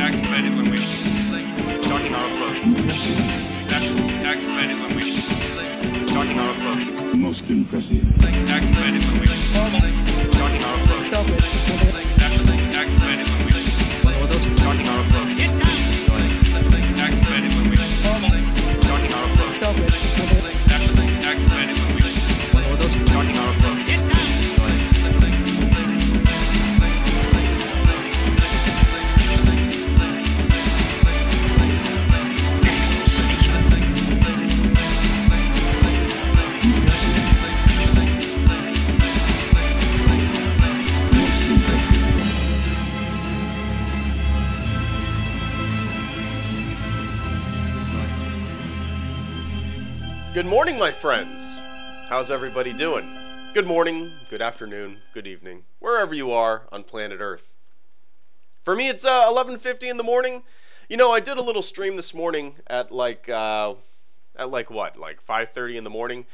Activated when we starting our approach. Activated when we starting our approach. Most impressive. Activated when we starting our approach. Activated when we starting our approach. Activated when we starting our approach. Activated when we starting our approach. Good morning, my friends. How's everybody doing? Good morning, good afternoon, good evening, wherever you are on planet Earth. For me, it's 11:50 in the morning. You know, I did a little stream this morning at like 5:30 in the morning.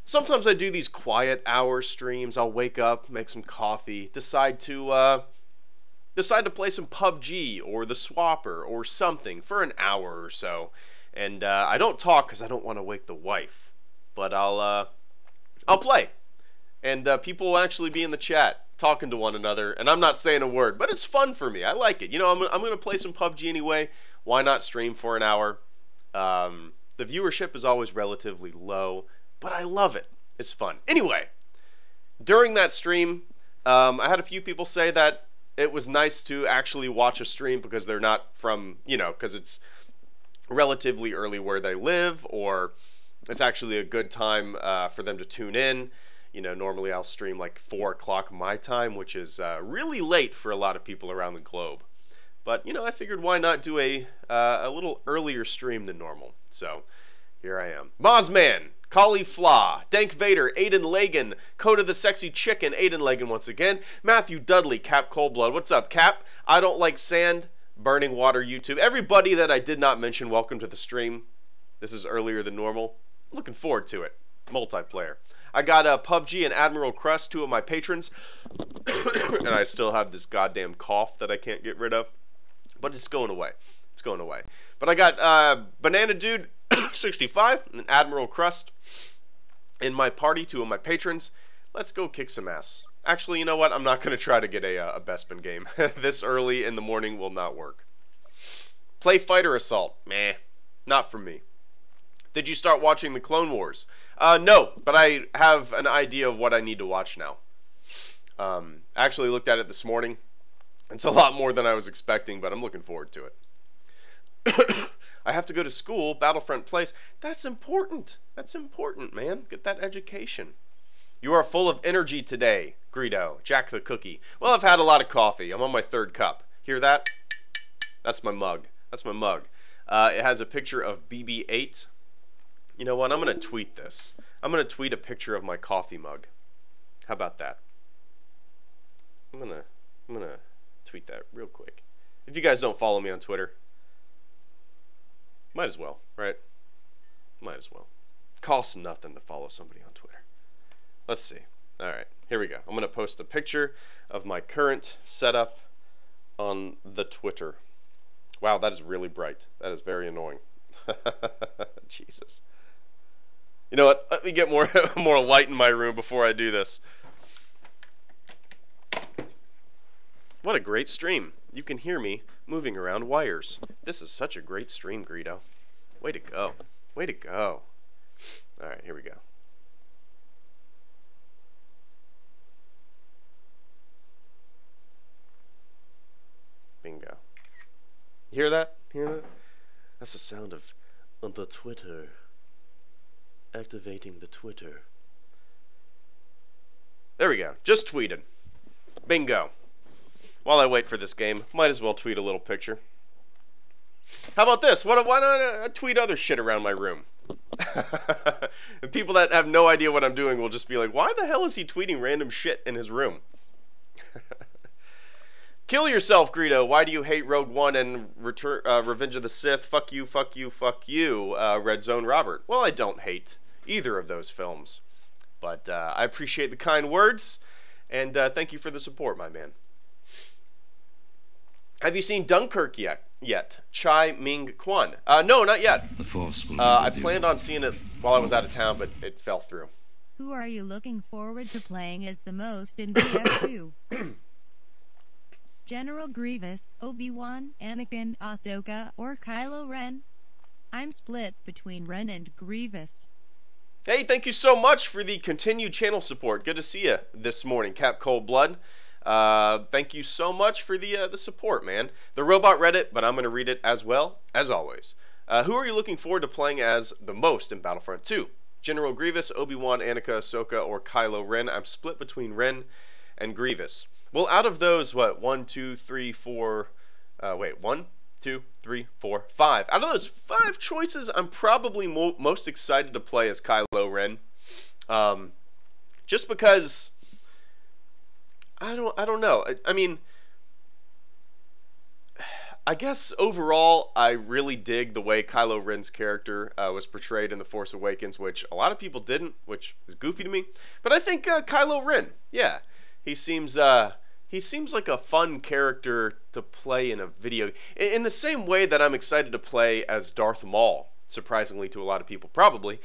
Sometimes I do these quiet hour streams. I'll wake up, make some coffee, decide to play some PUBG or the Swapper or something for an hour or so. And I don't talk because I don't want to wake the wife, but I'll play, and people will actually be in the chat talking to one another, and I'm not saying a word, but it's fun for me. I like it. You know, I'm gonna play some PUBG anyway. Why not stream for an hour? The viewership is always relatively low, but I love it. It's fun. Anyway, during that stream, I had a few people say that it was nice to actually watch a stream because they're not from, because it's relatively early where they live, or it's actually a good time for them to tune in. You know, normally I'll stream like 4 o'clock my time, which is really late for a lot of people around the globe. But, I figured why not do a little earlier stream than normal. So, here I am. Mozman, Caulifla, Dank Vader, Aiden Lagan, Coda the Sexy Chicken, Aiden Lagan once again, Matthew Dudley, Cap Coldblood. What's up, Cap? I Don't Like Sand, Burning Water YouTube. Everybody that I did not mention, welcome to the stream. This is earlier than normal. Looking forward to it. Multiplayer. I got PUBG and Admiral Crust, 2 of my patrons. And I still have this goddamn cough that I can't get rid of. But it's going away. It's going away. But I got Banana Dude 65 and Admiral Crust in my party, 2 of my patrons. Let's go kick some ass. Actually, you know what? I'm not going to try to get a Bespin game. This early in the morning will not work. Play Fighter Assault. Meh. Not for me. Did you start watching the Clone Wars? No, but I have an idea of what I need to watch now. I actually looked at it this morning. It's a lot more than I was expecting, but I'm looking forward to it. I have to go to school. Battlefront plays. That's important. That's important, man. Get that education. You are full of energy today, Greedo. Jack the Cookie. Well, I've had a lot of coffee. I'm on my 3rd cup. Hear that? That's my mug. That's my mug. It has a picture of BB-8. You know what? I'm going to tweet this. I'm going to tweet a picture of my coffee mug. How about that? I'm going to tweet that real quick. If you guys don't follow me on Twitter, might as well, right? Might as well. Costs nothing to follow somebody on Twitter. Let's see. Alright, here we go. I'm going to post a picture of my current setup. on the Twitter. Wow, that is really bright. That is very annoying. Jesus. You know what? Let me get more more light in my room before I do this. What a great stream. You can hear me moving around wires. This is such a great stream, Greedo. Way to go. Way to go. Alright, here we go. Bingo. Hear that? Hear that? That's the sound of the Twitter. Activating the Twitter. There we go. Just tweeted. Bingo. While I wait for this game, might as well tweet a little picture. How about this? Why not tweet other shit around my room? The people that have no idea what I'm doing will just be like, why the hell is he tweeting random shit in his room? Kill yourself, Greedo. Why do you hate Rogue One and Revenge of the Sith? Fuck you, fuck you, fuck you, Red Zone Robert. Well, I don't hate either of those films. But I appreciate the kind words, and thank you for the support, my man. Have you seen Dunkirk yet? Chai Ming Kwan. No, not yet. The Force will I planned on seeing it while I was out of town, but it fell through. Who are you looking forward to playing as the most in BF2? General Grievous, Obi-Wan, Anakin, Ahsoka, or Kylo Ren? I'm split between Ren and Grievous. Hey, thank you so much for the continued channel support. Good to see you this morning, Cap Cold Blood. Thank you so much for the support, man. The robot read it, but I'm going to read it as well, as always. Who are you looking forward to playing as the most in Battlefront 2? General Grievous, Obi-Wan, Anakin, Ahsoka, or Kylo Ren? I'm split between Ren and Grievous. Well, out of those, what, 1, 2, 3, 4, 1, 2, 3, 4, 5. Out of those 5 choices, I'm probably most excited to play as Kylo Ren. Just because... I don't know. I mean, I guess overall, I really dig the way Kylo Ren's character was portrayed in The Force Awakens, which a lot of people didn't, which is goofy to me. But I think Kylo Ren, yeah, he seems like a fun character to play in a video. In the same way that I'm excited to play as Darth Maul, surprisingly to a lot of people, probably,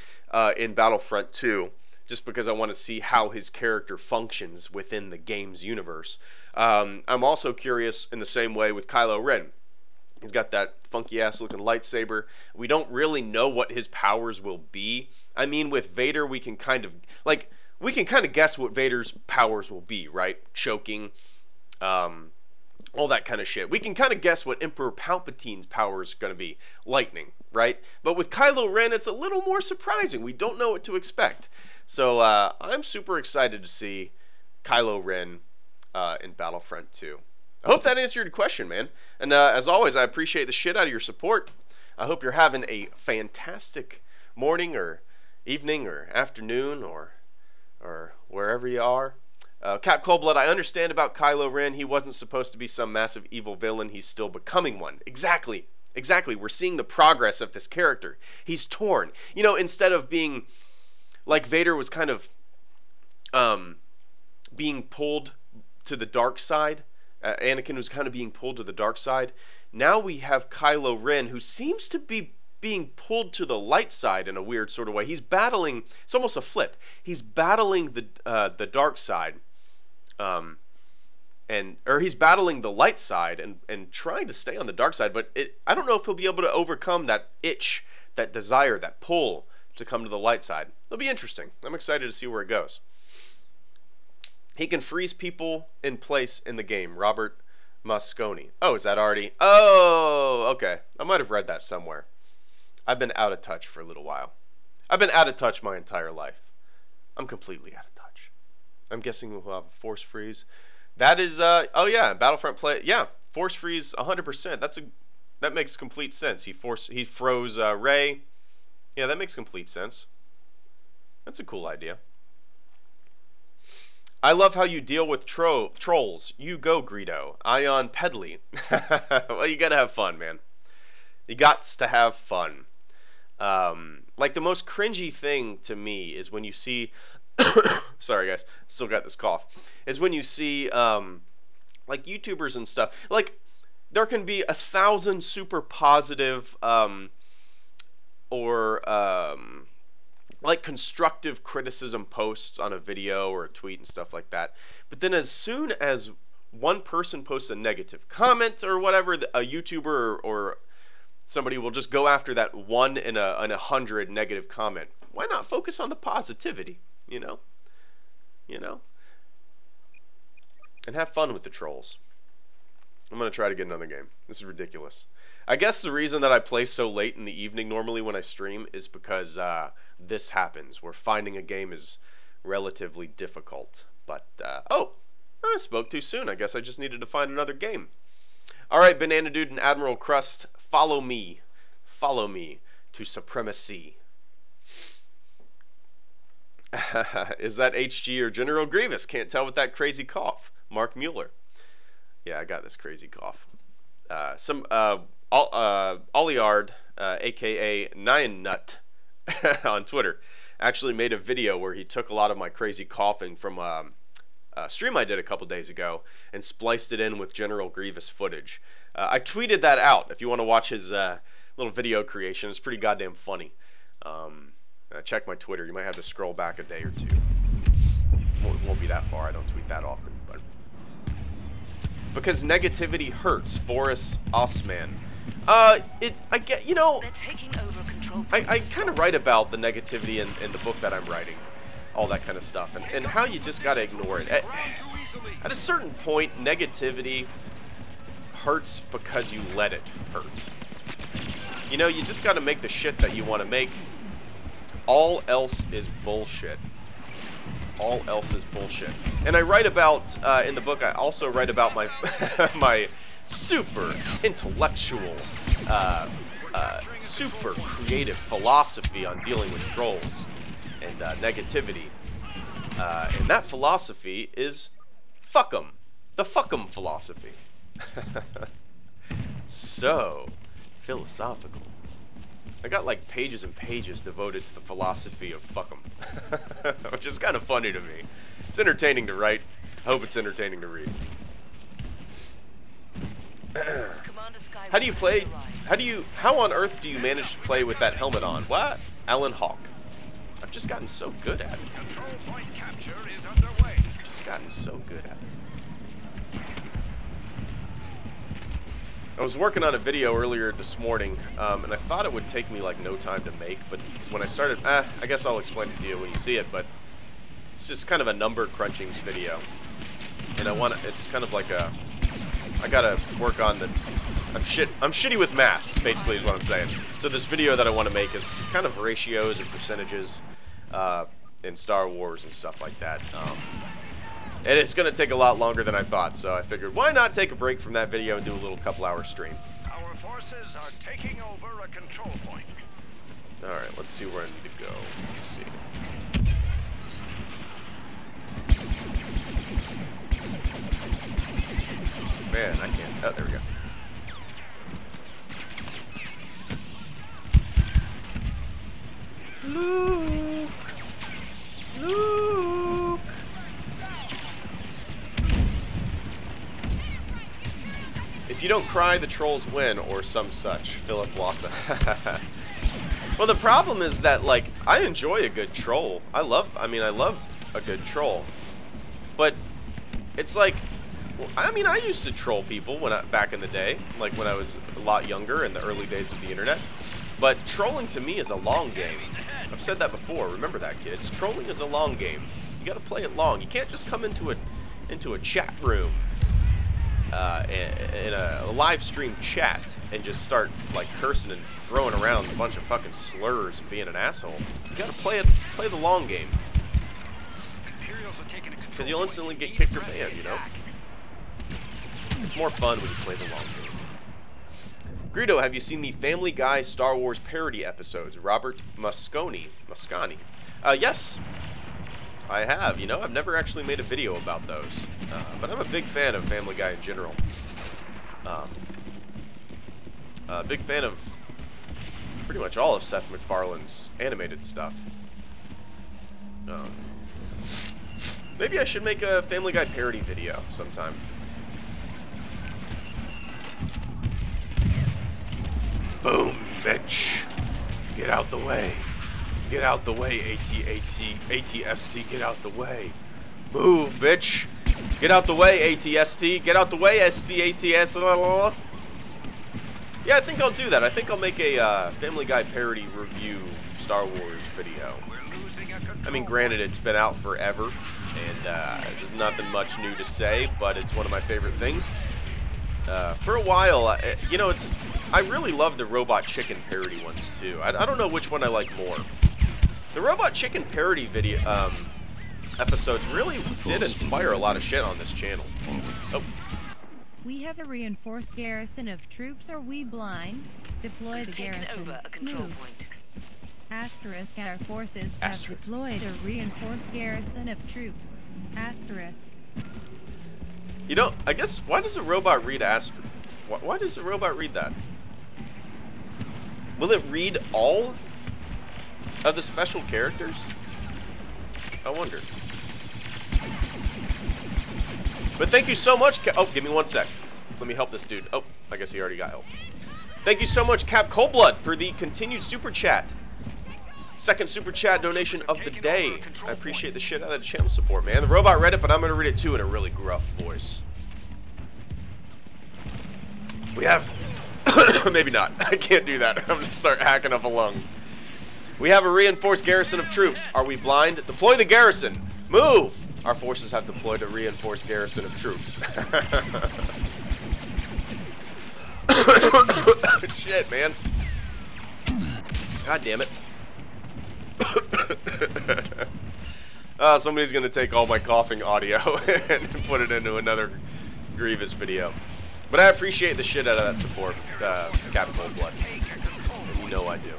in Battlefront 2. Just because I want to see how his character functions within the game's universe. I'm also curious in the same way with Kylo Ren. He's got that funky-ass looking lightsaber. We don't really know what his powers will be. I mean, with Vader, we can kind of guess what Vader's powers will be, right? Choking, all that kind of shit. We can kind of guess what Emperor Palpatine's power is going to be. Lightning, right? But with Kylo Ren, it's a little more surprising. We don't know what to expect. So I'm super excited to see Kylo Ren in Battlefront 2. I hope that answered your question, man. And as always, I appreciate the shit out of your support. I hope you're having a fantastic morning or evening or afternoon or wherever you are. Cap Coldblood, I understand about Kylo Ren. He wasn't supposed to be some massive evil villain. He's still becoming one. Exactly. Exactly. We're seeing the progress of this character. He's torn. You know, instead of being... like Vader was kind of being pulled to the dark side. Anakin was kind of being pulled to the dark side. Now we have Kylo Ren, who seems to be being pulled to the light side in a weird sort of way. He's battling, it's almost a flip. He's battling the dark side, or he's battling the light side and trying to stay on the dark side. But I don't know if he'll be able to overcome that itch, that desire, that pull to come to the light side. It'll be interesting. I'm excited to see where it goes. He can freeze people in place in the game. Robert Mosconi. Oh, is that already? Oh, okay. I might have read that somewhere. I've been out of touch for a little while. I've been out of touch my entire life. I'm completely out of touch. I'm guessing we'll have a force freeze. That is, oh yeah, Battlefront play. Yeah, force freeze 100%. That makes complete sense. He froze Rey. Yeah, that makes complete sense. That's a cool idea. I love how you deal with trolls. You go, Greedo. Ion Pedley. Well, you gotta have fun, man. You gots to have fun. Like, the most cringy thing to me is when you see... sorry, guys. Still got this cough. Is when you see like YouTubers and stuff, like there can be 1,000 super positive or like constructive criticism posts on a video or a tweet and stuff like that. But then as soon as one person posts a negative comment or whatever, a YouTuber or somebody will just go after that 1 in 100 negative comment. Why not focus on the positivity, you know? You know? And have fun with the trolls. I'm going to try to get another game. This is ridiculous. I guess the reason that I play so late in the evening normally when I stream is because this happens, where finding a game is relatively difficult. But, oh, I spoke too soon. I guess I just needed to find another game. Alright, Banana Dude and Admiral Crust, follow me. Follow me to supremacy. Is that HG or General Grievous? Can't tell with that crazy cough. Mark Mueller. Yeah, I got this crazy cough. Oliard, aka Nine Nut, on Twitter, actually made a video where he took a lot of my crazy coughing from a stream I did a couple days ago and spliced it in with General Grievous footage. I tweeted that out. If you want to watch his little video creation, it's pretty goddamn funny. Check my Twitter. You might have to scroll back a day or two. Won't be that far. I don't tweet that often, but because negativity hurts. Boris Osman. I get, you know, I kind of write about the negativity in the book that I'm writing, all that kind of stuff, and how you just gotta ignore it. At a certain point, negativity hurts because you let it hurt. You know, you just gotta make the shit that you want to make. All else is bullshit. All else is bullshit. And I write about, in the book, I also write about my my super intellectual, super creative philosophy on dealing with trolls and negativity. And that philosophy is fuck 'em. The fuck 'em philosophy. So philosophical. I got like pages and pages devoted to the philosophy of fuck 'em, which is kind of funny to me. It's entertaining to write. I hope it's entertaining to read. How do you play? How on earth do you manage to play with that helmet on? What? Alan Hawk. I've just gotten so good at it. Control point capture is underway. Just gotten so good at it. I was working on a video earlier this morning, and I thought it would take me like no time to make, but when I started, I guess I'll explain it to you when you see it, but it's just kind of a number crunching video, and it's kind of like I gotta work on the, I'm shitty with math, basically is what I'm saying. So this video that I want to make is kind of ratios and percentages in Star Wars and stuff like that. And it's going to take a lot longer than I thought, so I figured, why not take a break from that video and do a little couple-hour stream? Our forces are taking over a control point. Alright, let's see where I need to go. Let's see. Man, I can't... Oh, there we go. Luke! Luke! If you don't cry, the trolls win, or some such. Philip Wassa. Well, the problem is that, like, I enjoy a good troll. I love a good troll. But it's like, well, I used to troll people back in the day, like when I was a lot younger in the early days of the internet. But trolling to me is a long game. I've said that before. Remember that, kids. Trolling is a long game. You got to play it long. You can't just come into a chat room. In a live stream chat and just start like cursing and throwing around a bunch of fucking slurs and being an asshole. You gotta play the long game, because you'll instantly get kicked or banned, you know? It's more fun when you play the long game. Greedo, have you seen the Family Guy Star Wars parody episodes? Robert Mosconi. Yes, I have. You know, I've never actually made a video about those, but I'm a big fan of Family Guy in general. Big fan of pretty much all of Seth MacFarlane's animated stuff. Maybe I should make a Family Guy parody video sometime. the way. Get out the way, ATST, get out the way. Move, bitch. Get out the way, ATST. Get out the way, STATS. Yeah, I think I'll do that. I think I'll make a Family Guy parody review Star Wars video. I mean, granted, it's been out forever, and there's nothing much new to say, but it's one of my favorite things. For a while, you know, I really love the Robot Chicken parody ones, too. I don't know which one I like more. The Robot Chicken parody video episodes really did inspire a lot of shit on this channel. Oh. We have a reinforced garrison of troops. Are we blind? Deploy the garrison. Over a control Move. point. Asterisk, our forces have deployed a reinforced garrison of troops. Asterisk. You know, I guess, why does a robot read asterisk? Why does a robot read that? Will it read all of the special characters? I wonder. But thank you so much, oh, give me one sec. Let me help this dude. Oh, I guess he already got help. Thank you so much, Cap Coldblood, for the continued super chat. Second super chat donation of the day. I appreciate the shit out of the channel support, man. The robot read it, but I'm going to read it too in a really gruff voice. We have... Maybe not. I can't do that. I'm going to start hacking up a lung. We have a reinforced garrison of troops. Are we blind? Deploy the garrison. Move! Our forces have deployed a reinforced garrison of troops. Shit, man. God damn it. Somebody's gonna take all my coughing audio and put it into another Grievous video. But I appreciate the shit out of that support, Captain Coldblood. And you know I do.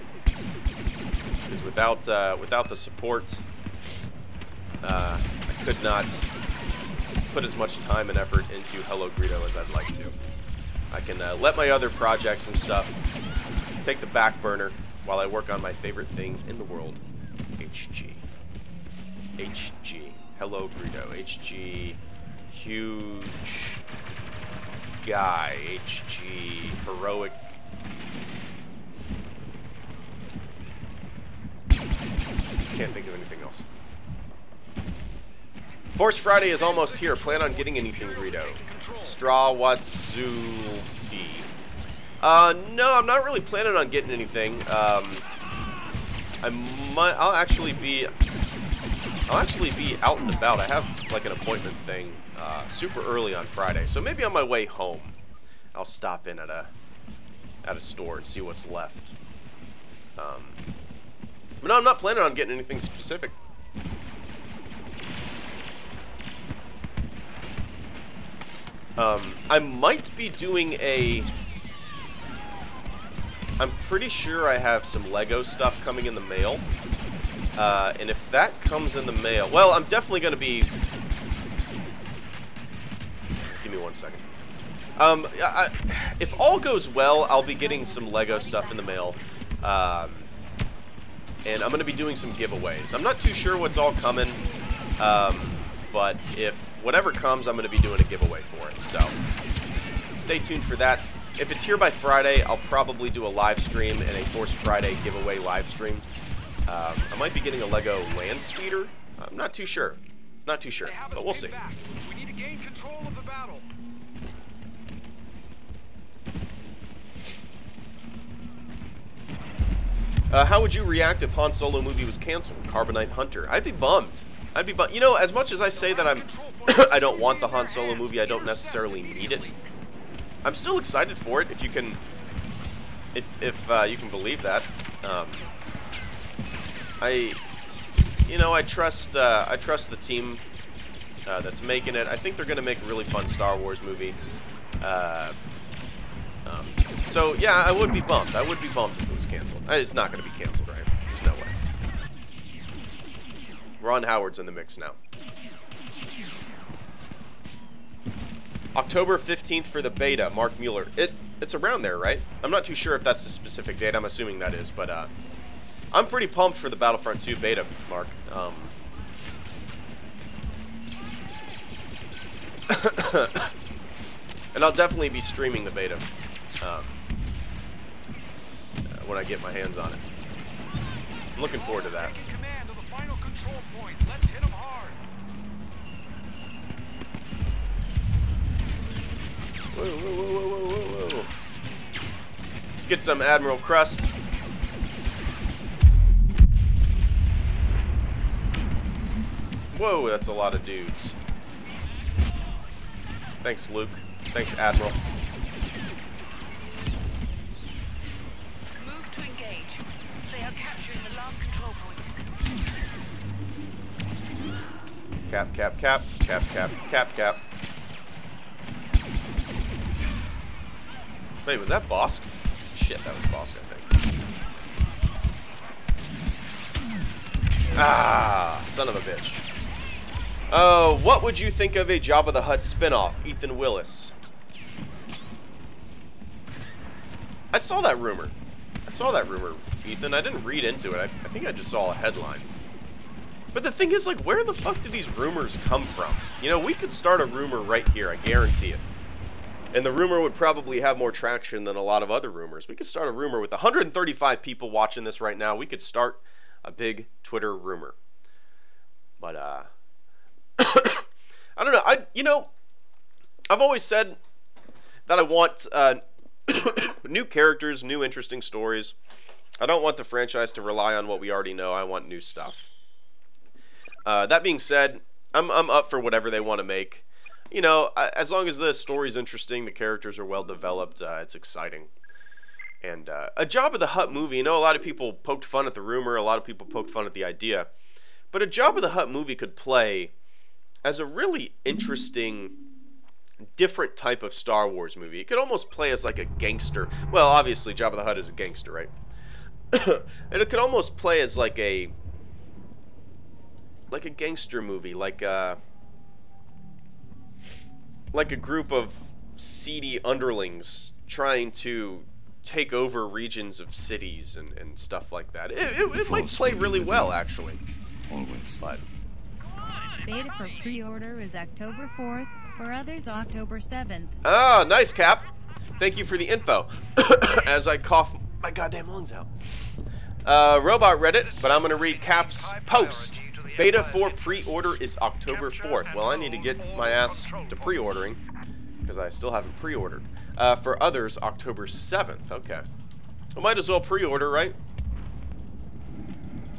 Because without the support, I could not put as much time and effort into HelloGreedo as I'd like to. I can let my other projects and stuff take the back burner while I work on my favorite thing in the world, HG. HG. HelloGreedo. HG. Huge guy. HG. Heroic. Can't think of anything else. Force Friday is almost here. Plan on getting anything, Greedo? Strawatsufi. No, I'm not really planning on getting anything. I'll actually be out and about. I have like an appointment thing super early on Friday, so maybe on my way home, I'll stop in at a store and see what's left. But no, I'm not planning on getting anything specific. I might be doing I'm pretty sure I have some Lego stuff coming in the mail. And if that comes in the mail, well, I'm definitely going to be... Give me one second. If all goes well, I'll be getting some Lego stuff in the mail. And I'm going to be doing some giveaways. I'm not too sure what's all coming. But if whatever comes, I'm going to be doing a giveaway for it. So stay tuned for that. If it's here by Friday, I'll probably do a live stream and a Force Friday giveaway live stream. I might be getting a Lego land speeder. I'm not too sure. Not too sure, but we'll see. We need to gain control of the battle. How would you react if Han Solo movie was canceled? Carbonite Hunter. I'd be bummed. I'd be bummed. You know, as much as I say that I don't want the Han Solo movie, I don't necessarily need it. I'm still excited for it. If you can believe that. I trust the team that's making it. I think they're going to make a really fun Star Wars movie. So yeah, I would be bummed. I would be bummed if it was canceled. It's not going to be canceled, right? There's no way. Ron Howard's in the mix now. October 15th for the beta, Mark Mueller. It's around there, right? I'm not too sure if that's the specific date. I'm assuming that is, but I'm pretty pumped for the Battlefront 2 beta, Mark. And I'll definitely be streaming the beta when I get my hands on it. I'm looking forward to that. Taking command of the final control point. Let's hit 'em hard. Whoa, whoa, whoa, whoa, whoa, whoa, whoa. Let's get some Admiral Crust. Whoa, that's a lot of dudes. Thanks, Luke. Thanks, Admiral. Move to engage. They are capturing the last control point. Cap, cap, cap, cap, cap, cap, cap. Wait, was that Bosk? Shit, that was Bosk, I think. Ah, son of a bitch. What would you think of a Jabba the Hutt spinoff, Ethan Willis? I saw that rumor. Ethan. I didn't read into it. I think I just saw a headline. But the thing is, like, where the fuck do these rumors come from? You know, we could start a rumor right here, I guarantee it. And the rumor would probably have more traction than a lot of other rumors. We could start a rumor with 135 people watching this right now. We could start a big Twitter rumor. But, I don't know. I've always said that I want new characters, new interesting stories. I don't want the franchise to rely on what we already know. I want new stuff. That being said, I'm up for whatever they want to make. You know, as long as the story's interesting, the characters are well developed, it's exciting. And a Jabba the Hutt movie, you know, a lot of people poked fun at the rumor, a lot of people poked fun at the idea. But a Jabba the Hutt movie could play as a really interesting, different type of Star Wars movie. It could almost play as like a gangster. Well, obviously, Jabba the Hutt is a gangster, right? And it could almost play as like a gangster movie, like a group of seedy underlings trying to take over regions of cities and stuff like that. It might play really well, actually. Always. But Beta for pre-order is October 4th. For others, October 7th. ah, nice, Cap. Thank you for the info. As I cough my goddamn lungs out. Robot read it, but I'm gonna read Cap's post. Beta for pre-order is October 4th. Well, I need to get my ass to pre-ordering because I still haven't pre-ordered. For others, October 7th. Okay. I might as well pre-order, right?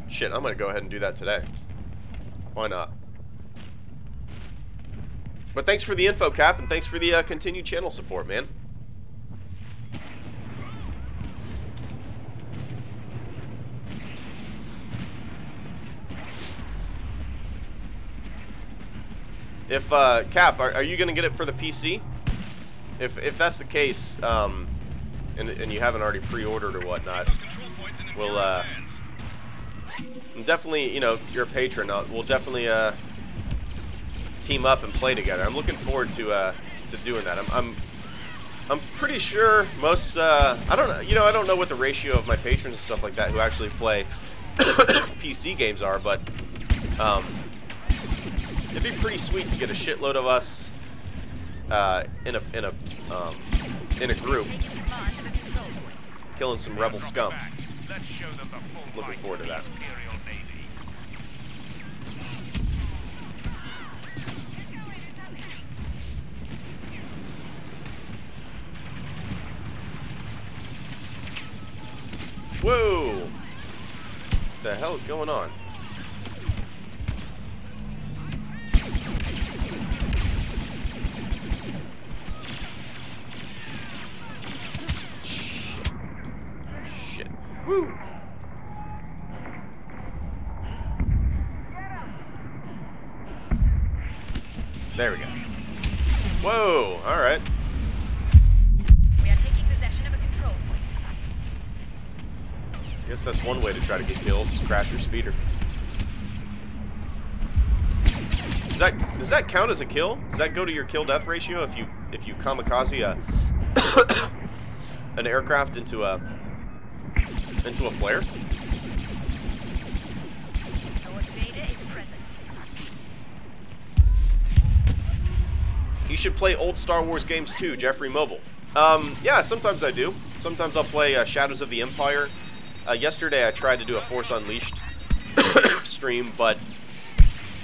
Shit, I'm gonna go ahead and do that today. Why not? But thanks for the info, Cap, and thanks for the continued channel support, man. If, Cap, are you going to get it for the PC? If that's the case, and you haven't already pre-ordered or whatnot, we'll, definitely, you know, you're a patron, we'll definitely, team up and play together. I'm looking forward to doing that. I'm pretty sure most, I don't know what the ratio of my patrons and stuff like that who actually play PC games are, but, it'd be pretty sweet to get a shitload of us in a group, killing some rebel scum. Looking forward to that. Whoa! What the hell is going on? Shit. Woo! There we go. Whoa! Alright. We are taking possession of a control point. I guess that's one way to try to get kills, is crash your speeder. Does that count as a kill? Does that go to your kill-death ratio if you kamikaze an aircraft into a player? You should play old Star Wars games too, Jeffrey Mobile. Yeah, sometimes I do. Sometimes I'll play Shadows of the Empire Yesterday I tried to do a Force Unleashed stream, but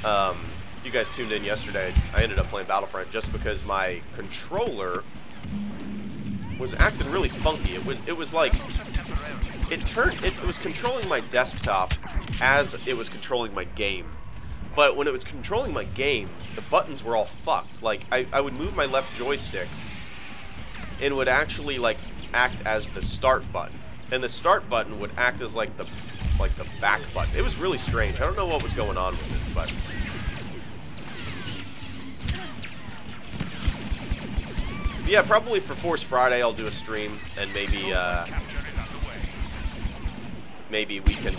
if you guys tuned in yesterday, I ended up playing Battlefront just because my controller was acting really funky. It was like it was controlling my desktop as it was controlling my game. But when it was controlling my game, the buttons were all fucked. Like, I would move my left joystick, and it would actually, like, act as the start button. And the start button would act as, like, the back button. It was really strange. I don't know what was going on with it, but... yeah, probably for Force Friday, I'll do a stream, and maybe, maybe we can,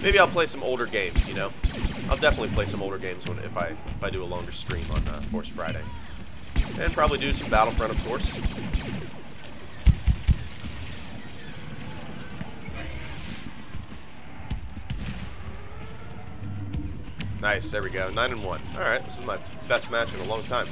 maybe I'll play some older games, you know? I'll definitely play some older games if I do a longer stream on Force Friday. And probably do some Battlefront, of course. Nice, there we go. 9-1. Alright, this is my best match in a long time.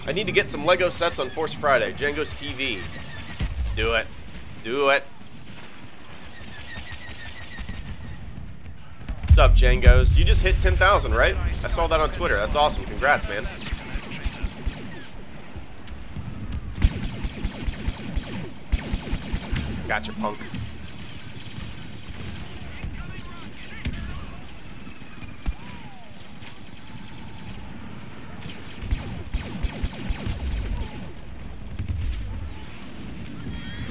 I need to get some Lego sets on Force Friday. Django's TV. Do it. Do it. What's up, Django's? You just hit 10,000, right? I saw that on Twitter. That's awesome. Congrats, man. Gotcha, punk.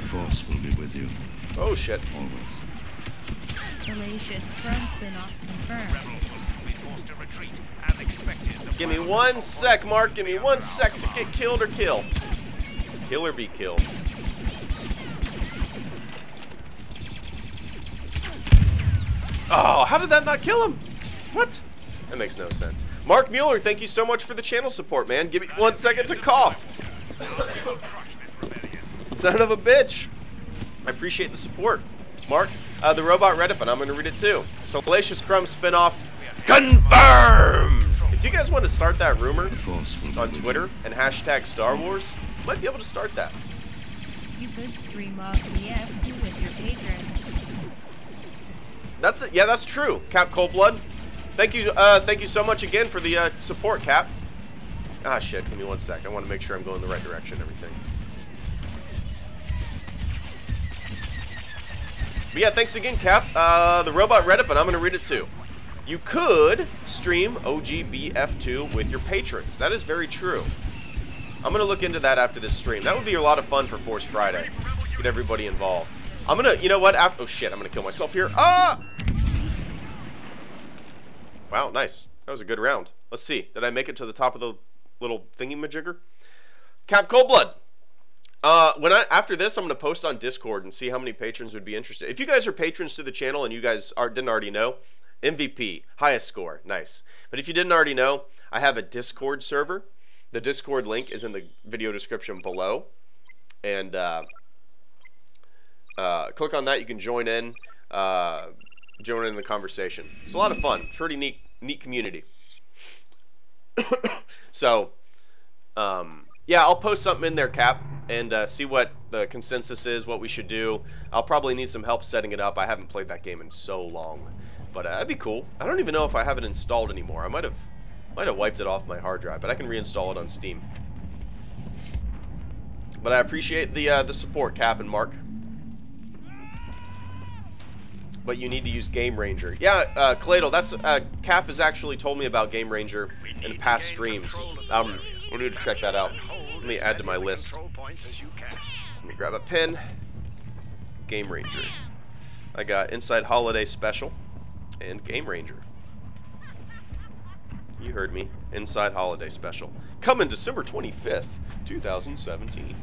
Force will be with you. Oh shit. Always. Salacious from spin-off confirmed. Rebels will soon be forced to retreat, as expected. Give me 1 sec, Mark. Give me 1 sec to get killed or kill. Kill or be killed. Oh, how did that not kill him? What? That makes no sense. Mark Mueller, thank you so much for the channel support, man. Give me 1 second to cough. Son of a bitch. I appreciate the support. Mark, the robot read it, but I'm going to read it too. Salacious Crumb spinoff confirmed! If you guys want to start that rumor on Twitter and hashtag Star Wars, you might be able to start that. You could stream off the F2 with your patrons. That's it. Yeah, that's true. Cap Coldblood. Thank you so much again for the support, Cap. Ah, shit. Give me 1 sec. I want to make sure I'm going the right direction and everything. But yeah, thanks again, Cap. The robot read it, but I'm going to read it too. You could stream OGBF2 with your patrons. That is very true. I'm going to look into that after this stream. That would be a lot of fun for Force Friday. Get everybody involved. I'm going to, you know what? Oh shit, I'm going to kill myself here. Ah! Wow, nice. That was a good round. Let's see. Did I make it to the top of the little thingy-majigger? Cap Coldblood. After this, I'm going to post on Discord and see how many patrons would be interested. If you guys are patrons to the channel and you guys didn't already know, MVP, highest score, nice. But if you didn't already know, I have a Discord server. The Discord link is in the video description below. And click on that, you can join in the conversation. It's a lot of fun. Pretty neat community. So, yeah, I'll post something in there, Cap, and see what the consensus is, what we should do. I'll probably need some help setting it up. I haven't played that game in so long, but that'd be cool. I don't even know if I have it installed anymore. I might have wiped it off my hard drive, but I can reinstall it on Steam. But I appreciate the support, Cap and Mark. But you need to use Game Ranger. Yeah, Cladle, that's Cap has actually told me about Game Ranger in past streams. We need to check that out. Let me add to my list. Let me grab a pen. Game Ranger. I got Inside Holiday Special and Game Ranger. You heard me. Inside Holiday Special. Coming December 25th, 2017.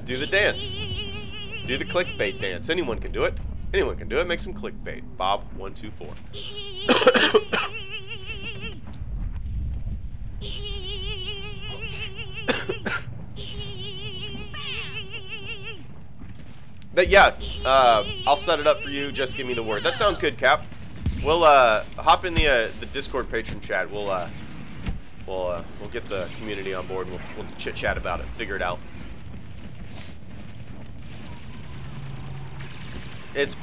Do the dance. Do the clickbait dance. Anyone can do it. Anyone can do it. Make some clickbait. Bob124. But yeah, I'll set it up for you. Just give me the word. That sounds good, Cap. We'll hop in the Discord patron chat. We'll get the community on board. We'll chit chat about it. Figure it out.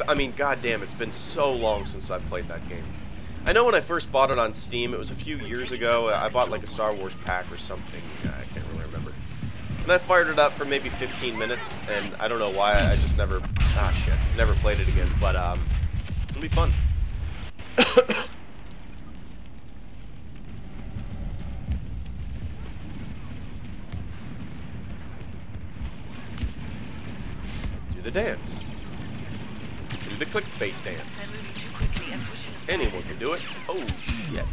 I mean, goddamn, it's been so long since I've played that game. I know when I first bought it on Steam, it was a few years ago. I bought like a Star Wars pack or something. I can't really remember. And I fired it up for maybe 15 minutes, and I don't know why. I just never, never played it again. But it'll be fun. Do the dance. Do the clickbait dance. Anyone can do it. Oh shit!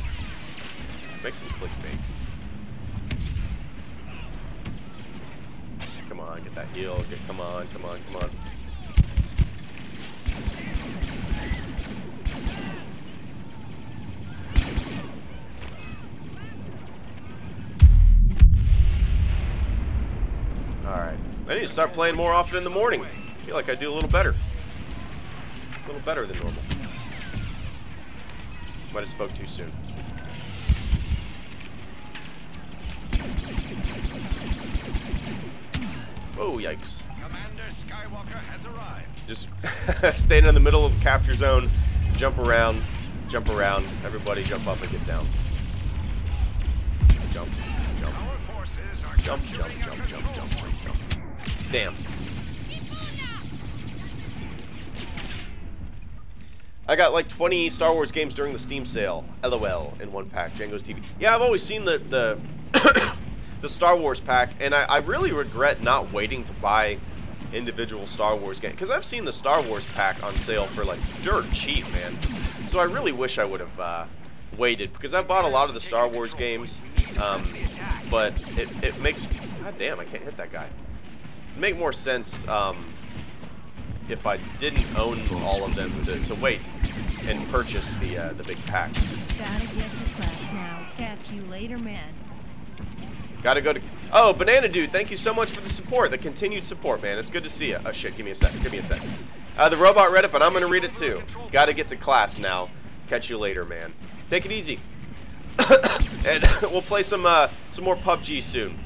Make some clickbait. Come on, get that heal. Come on, come on, come on. Alright. I need to start playing more often in the morning. I feel like I do a little better. A little better than normal. Might have spoke too soon. Oh, yikes. Commander Skywalker has arrived. Just stand in the middle of the capture zone, jump around, everybody jump up and get down. Jump, jump. Our forces are Jump, jump, jump, jump, jump, jump, jump. Damn. I got like 20 Star Wars games during the Steam sale. LOL in one pack. Django's TV. Yeah, I've always seen the the Star Wars pack, and I really regret not waiting to buy individual Star Wars games, because I've seen the Star Wars pack on sale for like dirt cheap, man. So I really wish I would have waited, because I bought a lot of the Star Wars games, but it makes, god damn, I can't hit that guy. It'd make more sense if I didn't own all of them to wait and purchase the big pack. Gotta get to class now. Catch you later, man. Gotta go to... Oh, Banana Dude, thank you so much for the support, the continued support, man. It's good to see you. Oh, shit, give me a second, give me a second. The robot read it, but I'm gonna read it too. Gotta get to class now. Catch you later, man. Take it easy. And we'll play some more PUBG soon.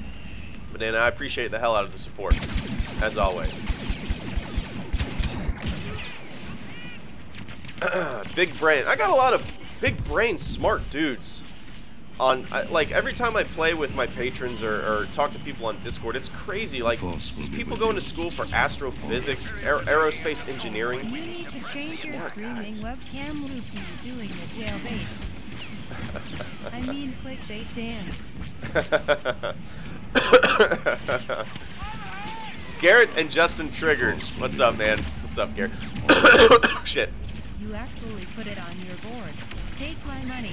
Banana, I appreciate the hell out of the support, as always. Big brain. I got a lot of big brain smart dudes on, like, every time I play with my patrons or talk to people on Discord, it's crazy. Like, these people going to school for astrophysics, aerospace engineering. You need to change your streaming webcam loop to you doing the jailbait. I mean clickbait dance. Garrett and Justin Triggered. What's up, man? What's up, Garrett? Shit. You actually put it on your board. Take my money.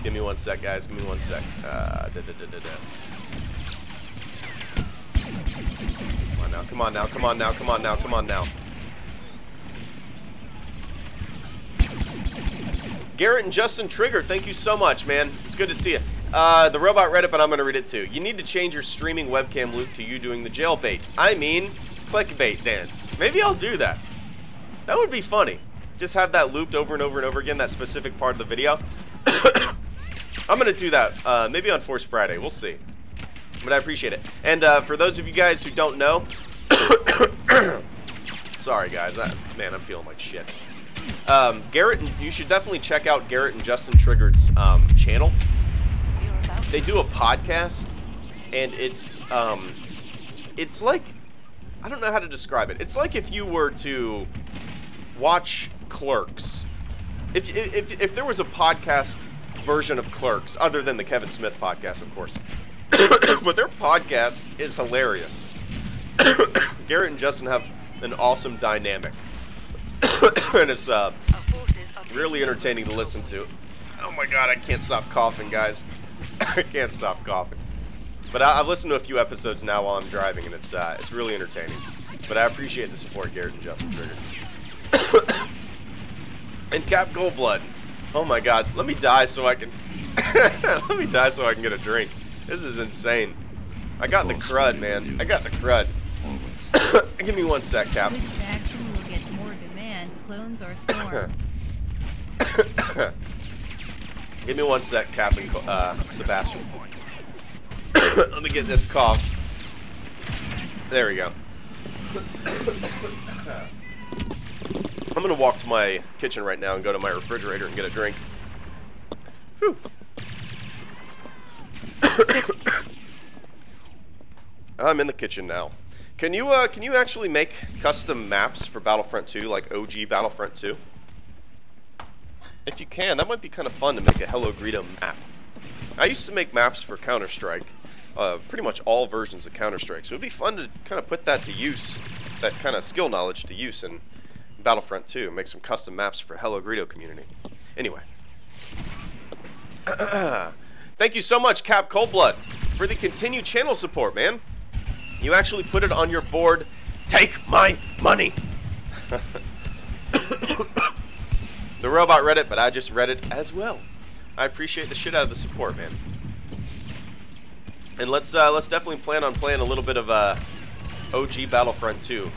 Give me one sec, guys. Give me one sec. Come on now. Come on now. Come on now. Come on now. Come on now. Garrett and Justin Triggered, thank you so much, man. It's good to see you. The robot read it, but I'm going to read it too. You need to change your streaming webcam loop to you doing the jailbait. I mean, clickbait dance. Maybe I'll do that. That would be funny. Just have that looped over and over and over again, that specific part of the video. I'm going to do that maybe on Force Friday. We'll see. But I appreciate it. And for those of you guys who don't know, sorry guys, man, I'm feeling like shit. Garrett, you should definitely check out Garrett and Justin Triggered's channel. They do a podcast, and it's like, I don't know how to describe it. It's like if you were to watch Clerks. If there was a podcast version of Clerks, other than the Kevin Smith podcast, of course. But their podcast is hilarious. Garrett and Justin have an awesome dynamic. And it's really entertaining to listen to. Oh my god, I can't stop coughing, guys. I can't stop coughing. But I've listened to a few episodes now while I'm driving, and it's really entertaining. But I appreciate the support, Garrett and Justin Triggered. And Cap Goldblood. Oh my god, let me die so I can let me die so I can get a drink. This is insane. I got the crud, man. I got the crud. Give me 1 sec, Cap. Which faction will get more demand, clones or storms? Give me 1 sec, Cap and Sebastian. Let me get this cough. There we go. I'm gonna walk to my kitchen right now and go to my refrigerator and get a drink. Whew. I'm in the kitchen now. Can you actually make custom maps for Battlefront 2, like OG Battlefront 2? If you can, that might be kind of fun to make a HelloGreedo map. I used to make maps for Counter-Strike, pretty much all versions of Counter-Strike, so it'd be fun to kind of put that to use, that kind of skill knowledge to use in Battlefront 2, make some custom maps for HelloGreedo community. Anyway. Thank you so much, Cap Coldblood, for the continued channel support, man. You actually put it on your board. Take my money. The robot read it, but I just read it as well. I appreciate the shit out of the support, man. And let's definitely plan on playing a little bit of OG Battlefront 2.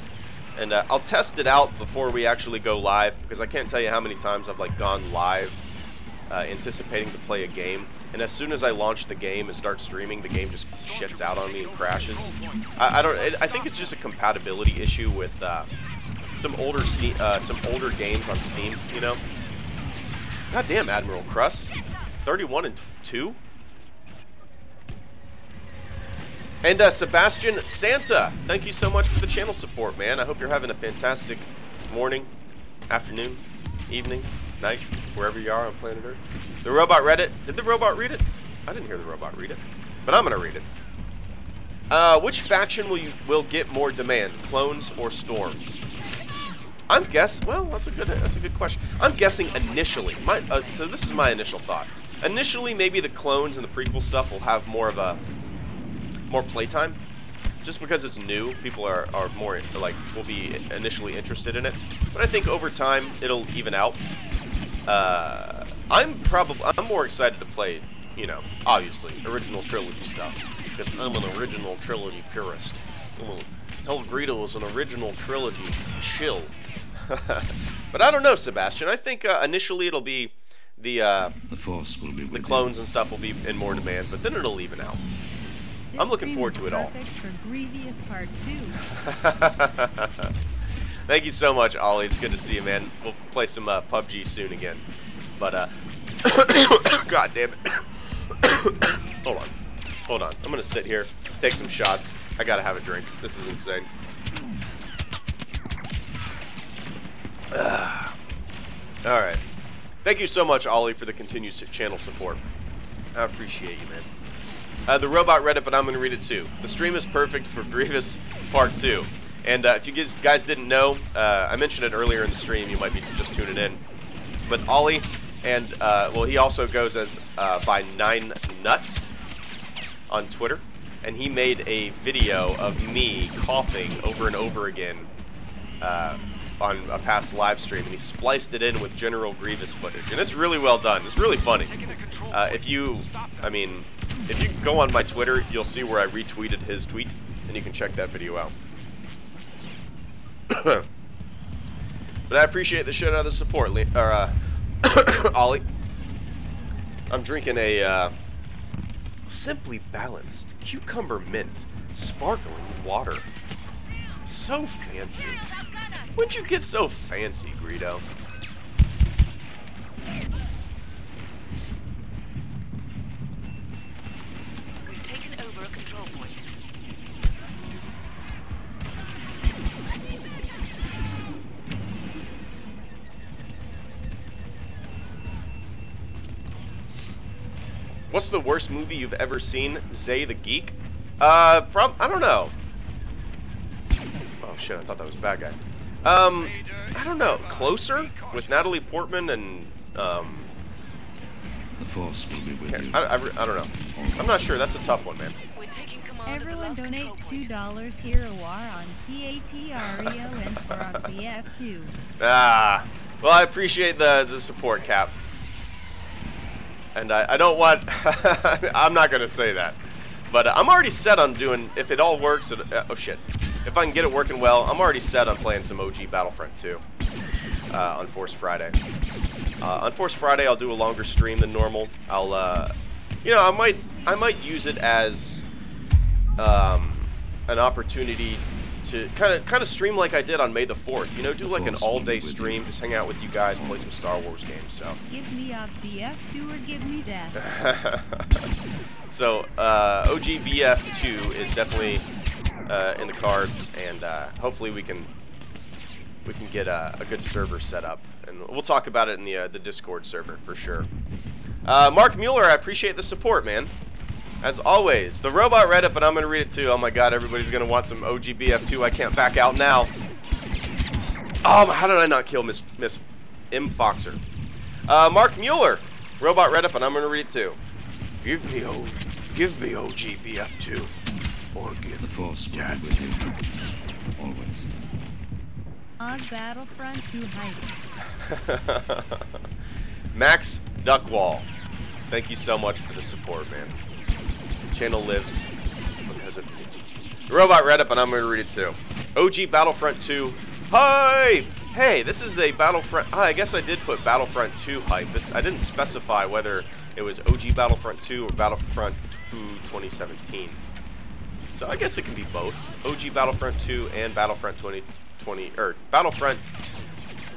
And I'll test it out before we actually go live, because I can't tell you how many times I've like gone live anticipating to play a game, and as soon as I launch the game and start streaming, the game just shits out on me and crashes. I think it's just a compatibility issue with some older games on Steam, you know. God damn, Admiral Crust, 31-2. And Sebastian Santa, thank you so much for the channel support, man. I hope you're having a fantastic morning, afternoon, evening, night, wherever you are on planet Earth. The robot read it. Did the robot read it? I didn't hear the robot read it, but I'm gonna read it. Which faction will get more demand, clones or storms? I'm guessing. Well, that's a good question. I'm guessing initially. So this is my initial thought. Initially, maybe the clones and the prequel stuff will have more playtime, just because it's new. People are more like will be initially interested in it, but I think over time it'll even out. I'm more excited to play, you know, obviously original trilogy stuff, because I'm an original trilogy purist. HelloGreedo is an original trilogy shill. But I don't know, Sebastian. I think initially it'll be the Force will be with the clones and stuff will be in more demand, but then it'll even out. I'm looking forward to it all. For Grievous Part 2. Thank you so much, Ollie. It's good to see you, man. We'll play some PUBG soon again. But, God damn it. Hold on. I'm gonna sit here, take some shots. I gotta have a drink. This is insane. Alright. Thank you so much, Ollie, for the continued channel support. I appreciate you, man. The robot read it, but I'm going to read it too. The stream is perfect for Grievous Part 2. And if you guys didn't know, I mentioned it earlier in the stream, you might be just tuning in. But Ollie, and well, he also goes as by 9nut on Twitter. And he made a video of me coughing over and over again on a past live stream. And he spliced it in with General Grievous footage. And it's really well done. It's really funny. If you go on my Twitter, you'll see where I retweeted his tweet, and you can check that video out. But I appreciate the shit out of the support, Ollie. I'm drinking a Simply Balanced Cucumber Mint Sparkling Water. So fancy. When'd you get so fancy, Greedo? Over a control point. What's the worst movie you've ever seen? Zay the Geek? I don't know. Oh shit, I thought that was a bad guy. I don't know. Closer? With Natalie Portman and, The Force will be with you. I don't know. I'm not sure. That's a tough one, man. Everyone donate $2 here on PATREO and for on PF2. Well, I appreciate the support, Cap. And I don't want... I'm not going to say that. But I'm already set on doing... If it all works... oh, shit. if I can get it working well, I'm already set on playing some OG Battlefront 2 on Force Friday. On Force Friday, I'll do a longer stream than normal. I'll, you know, I might use it as an opportunity to kind of stream like I did on May the 4th. You know, do like an all-day stream, just hang out with you guys, play some Star Wars games. So Give me a BF2 or give me death. so OG BF2 is definitely in the cards, and hopefully we can get a good server set up, and we'll talk about it in the Discord server for sure. Mark Mueller, I appreciate the support, man. As always, the robot read it, but I'm going to read it too. Oh my god, everybody's going to want some OG BF2. I can't back out now. Oh, how did I not kill Miss M. Foxer? Mark Mueller, robot read it, but I'm going to read it too. Give me OG BF2, or give The Force will be death. with you. Always. Og Battlefront 2 hype. Max Duckwall, thank you so much for the support, man. Channel lives because of me. The robot read it, but I'm going to read it too. OG Battlefront 2 hype! Hey, this is a Battlefront... I guess I did put Battlefront 2 hype. I didn't specify whether it was OG Battlefront 2 or Battlefront 2 2017. So I guess it can be both. OG Battlefront 2 and Battlefront 2020... Or Battlefront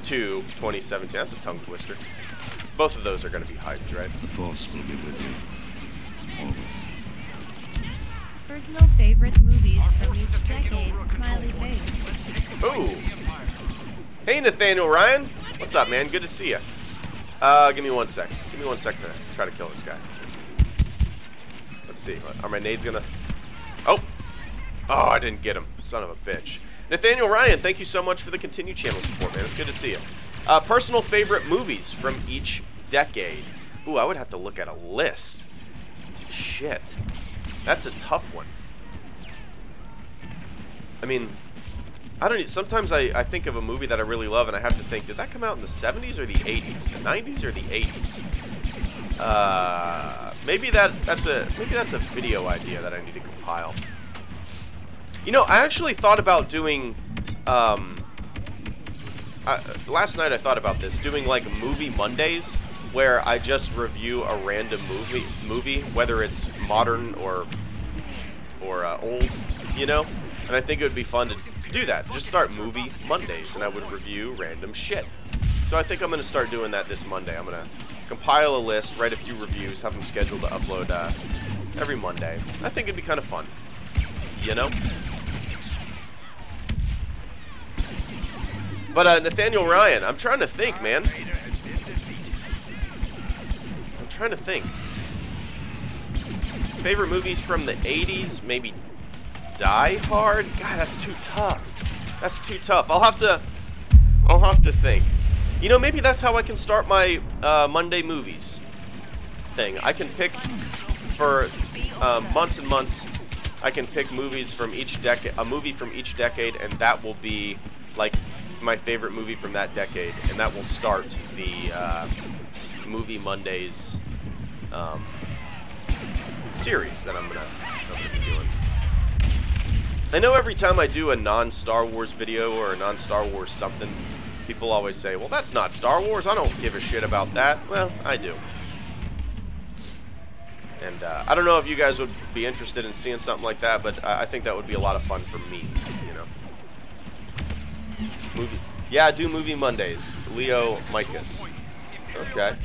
2 2017. That's a tongue twister. Both of those are going to be hyped, right? The Force will be with you. Always. Personal favorite movies from each decade, smiley face. Ooh. Hey, Nathaniel Ryan. What's up, man? Good to see you. Give me 1 sec. Give me 1 sec to try to kill this guy. Let's see. Are my nades gonna... Oh! Oh, I didn't get him. Son of a bitch. Nathaniel Ryan, thank you so much for the continued channel support, man. It's good to see you. Personal favorite movies from each decade. Ooh, I would have to look at a list. Shit. That's a tough one. I mean, I don't. Sometimes I think of a movie that I really love, and I have to think, did that come out in the 70s or the 80s? The 90s or the 80s? Maybe that's a video idea that I need to compile. You know, I actually thought about doing. Last night I thought about this, doing like Movie Mondays, where I just review a random movie, whether it's modern or old, you know? And I think it would be fun to do that. Just start Movie Mondays, and I would review random shit. So I think I'm going to start doing that this Monday. I'm going to compile a list, write a few reviews, have them scheduled to upload every Monday. I think it'd be kind of fun, you know? But Nathaniel Ryan, I'm trying to think, man. I'm trying to think. Favorite movies from the 80s? Maybe Die Hard? God, that's too tough. That's too tough. I'll have to think. You know, maybe that's how I can start my Monday movies thing. I can pick for months and months. I can pick movies from each decade, a movie from each decade, and that will be like my favorite movie from that decade, and that will start the Movie Mondays series that I'm gonna be doing. I know every time I do a non-Star Wars video or a non-Star Wars something, people always say, well, that's not Star Wars, I don't give a shit about that. Well, I do. And I don't know if you guys would be interested in seeing something like that, but I think that would be a lot of fun for me, you know. Movie. Yeah, I do Movie Mondays. Leo Micus. Okay.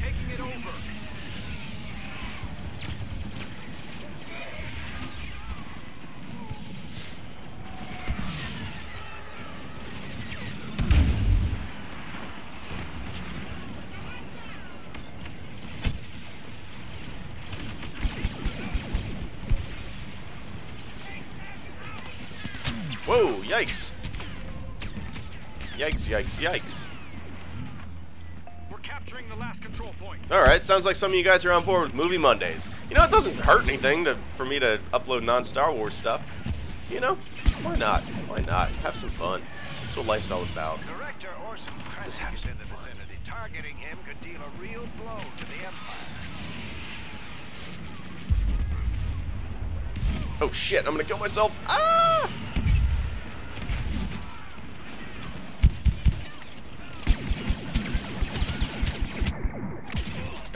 Whoa, yikes. Yikes, yikes, yikes. We're capturing the last control point. Alright, sounds like some of you guys are on board with Movie Mondays. You know, it doesn't hurt anything for me to upload non-Star Wars stuff. You know, why not? Why not? Have some fun. That's what life's all about. Director Orson Just have Krennic is some in the fun. vicinity. Targeting him could deal a real blow to the Empire. Oh shit, I'm gonna kill myself. Ah!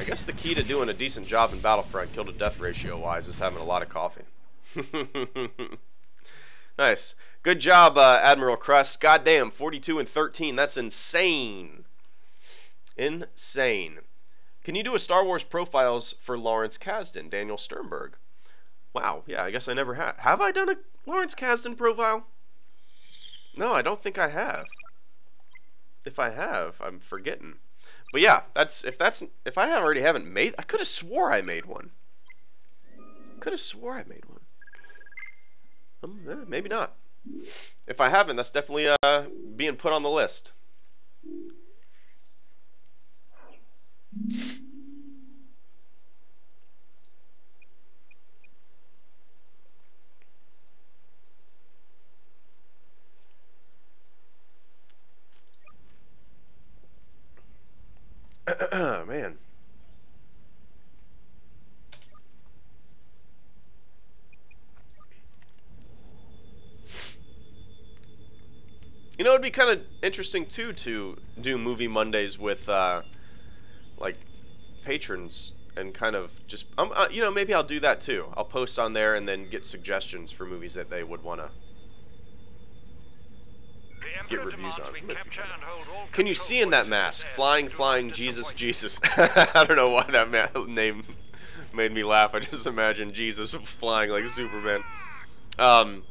guess the key to doing a decent job in Battlefront, kill to death ratio wise, is having a lot of coffee. Nice. Good job, Admiral Crust. Goddamn, 42 and 13. That's insane. Insane. Can you do a Star Wars profiles for Lawrence Kasdan, Daniel Sternberg? Wow, yeah, I guess I never have. Have I done a Lawrence Kasdan profile? No, I don't think I have. If I have, I'm forgetting. But yeah, if I already haven't made, I could have swore I made one. Could have swore I made one. Maybe not. If I haven't, that's definitely being put on the list. Man. You know, it'd be kind of interesting too to do movie Mondays with like patrons and kind of just you know, maybe I'll do that too. I'll post on there and then get suggestions for movies that they would want to get reviews on. Can you see in that mask? Flying, Jesus, Jesus. I don't know why that name made me laugh. I just imagined Jesus flying like Superman. I'm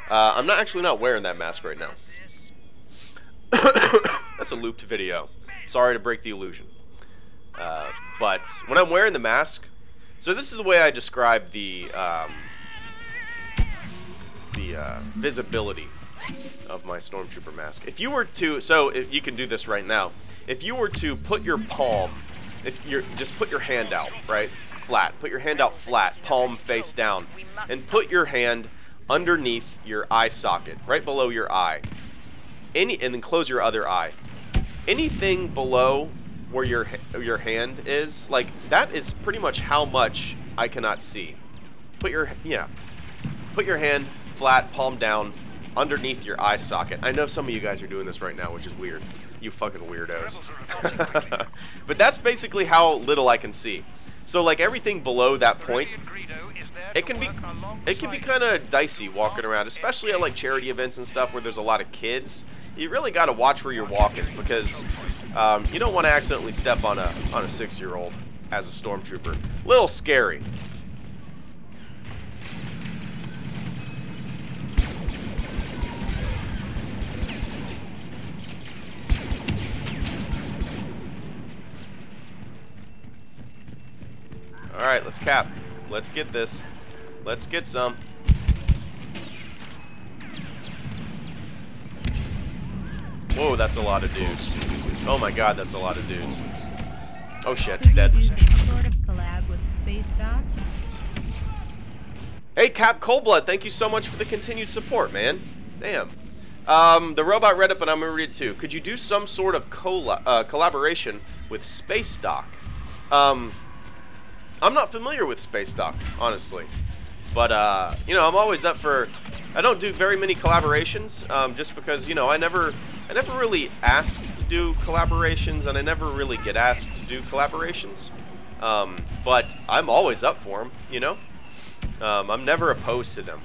not wearing that mask right now. That's a looped video. Sorry to break the illusion. But when I'm wearing the mask, so this is the way I describe the visibility of my Stormtrooper mask. If you were to, if you can do this right now, if you were to put your palm, just put your hand out, right, flat, put your hand out flat, palm face down, and put your hand underneath your eye socket, right below your eye, and then close your other eye. Anything below where your hand is, like, that is pretty much how much I cannot see. Put your hand flat, palm down, underneath your eye socket. I know some of you guys are doing this right now, which is weird. You fucking weirdos. But that's basically how little I can see. So like everything below that point, it can be kind of dicey walking around, especially at like charity events and stuff where there's a lot of kids. You really got to watch where you're walking because you don't want to accidentally step on a 6-year-old as a stormtrooper. Little scary. Alright, let's cap. Let's get this. Let's get some. Whoa, that's a lot of dudes. Oh my god, that's a lot of dudes. Oh shit, dead. Could you do some sort of collab with Space Doc? Hey, Cap Coldblood, thank you so much for the continued support, man. Damn. The robot read it, but I'm gonna read it too. Could you do some sort of collaboration with Space Doc? I'm not familiar with Space Doc, honestly. But, you know, I'm always up for... I don't do very many collaborations, just because, you know, I never really asked to do collaborations, and I never really get asked to do collaborations. But I'm always up for them, you know? I'm never opposed to them.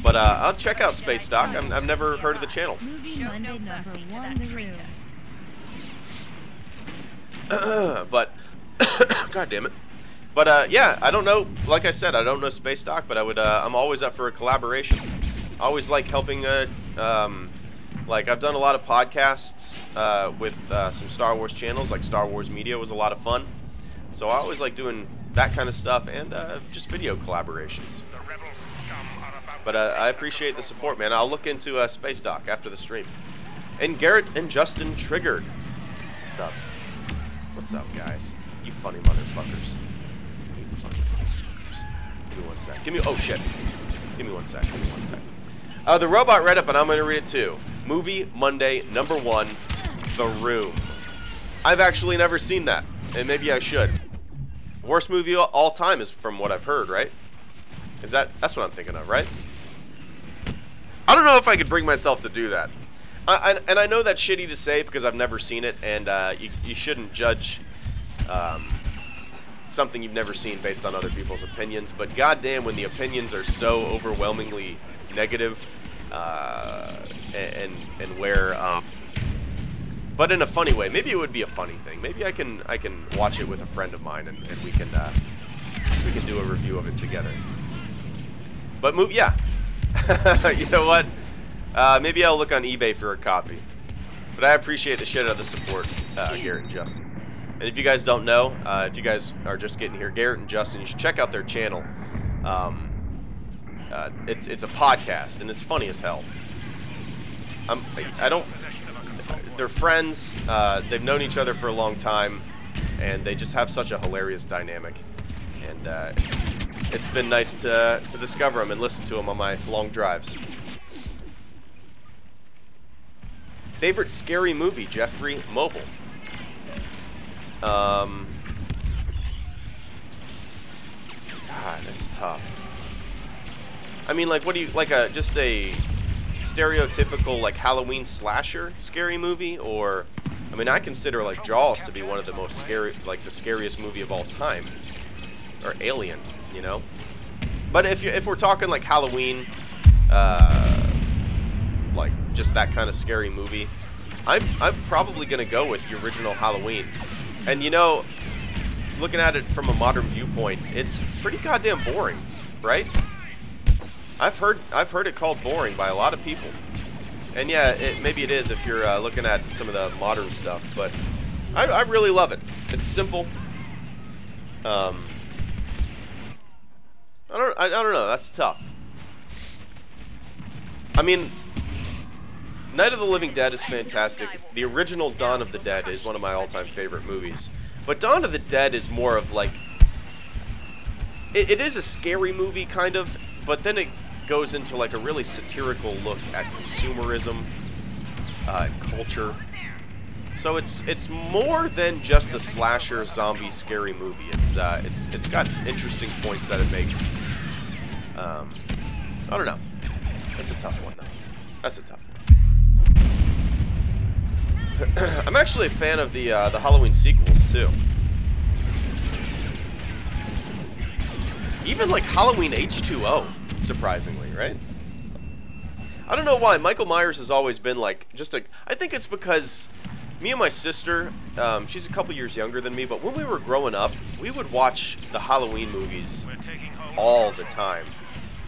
But, I'll check out Space Doc. I've never heard of the channel. Movie Monday #1, The Room. But... God damn it. But yeah, I don't know. Like I said, I don't know Space Doc, but I would. I'm always up for a collaboration. I always like helping. Like I've done a lot of podcasts with some Star Wars channels, like Star Wars Media was a lot of fun. So I always like doing that kind of stuff and just video collaborations. But I appreciate the support, man. I'll look into Space Doc after the stream. And Garrett and Justin Triggered. What's up? What's up, guys? You funny motherfuckers. You funny motherfuckers. Give me one sec. Give me... Oh, shit. Give me one sec. Give me one sec. The robot read it, but I'm going to read it too. Movie Monday #1, The Room. I've actually never seen that, and maybe I should. Worst movie of all time is from what I've heard, right? That's what I'm thinking of, right? I don't know if I could bring myself to do that. And I know that's shitty to say because I've never seen it, and you shouldn't judge something you've never seen based on other people's opinions. But goddamn, when the opinions are so overwhelmingly negative, and where, but in a funny way. Maybe it would be a funny thing. Maybe I can watch it with a friend of mine, and we can do a review of it together. But yeah. You know what? Maybe I'll look on eBay for a copy. But I appreciate the shit out of the support, Garrett and Justin. And if you guys don't know, if you guys are just getting here, Garrett and Justin, you should check out their channel. It's a podcast, and it's funny as hell. They're friends. They've known each other for a long time, and they just have such a hilarious dynamic. And it's been nice to discover them and listen to them on my long drives. Favorite scary movie, Jeffrey Mobile. God, that's tough. I mean, like, what do you like? Just a stereotypical like Halloween slasher scary movie, or I mean, I consider like Jaws to be one of the most scary, like the scariest movie of all time, or Alien, you know. But if we're talking like Halloween, like just that kind of scary movie, I'm probably gonna go with the original Halloween. And you know, looking at it from a modern viewpoint, it's pretty goddamn boring, right? I've heard it called boring by a lot of people. And yeah, maybe it is if you're looking at some of the modern stuff, but I really love it. It's simple. I don't know. That's tough. I mean, Night of the Living Dead is fantastic. The original Dawn of the Dead is one of my all-time favorite movies. But Dawn of the Dead is more of like... It is a scary movie, kind of, but then it goes into like a really satirical look at consumerism and culture. So it's more than just a slasher zombie scary movie. It's got interesting points that it makes. I don't know. That's a tough one though. That's a tough one. I'm actually a fan of the Halloween sequels too. Even like Halloween H2O, surprisingly, right? I don't know why Michael Myers has always been like I think it's because me and my sister, she's a couple years younger than me, but when we were growing up, we would watch the Halloween movies all the time.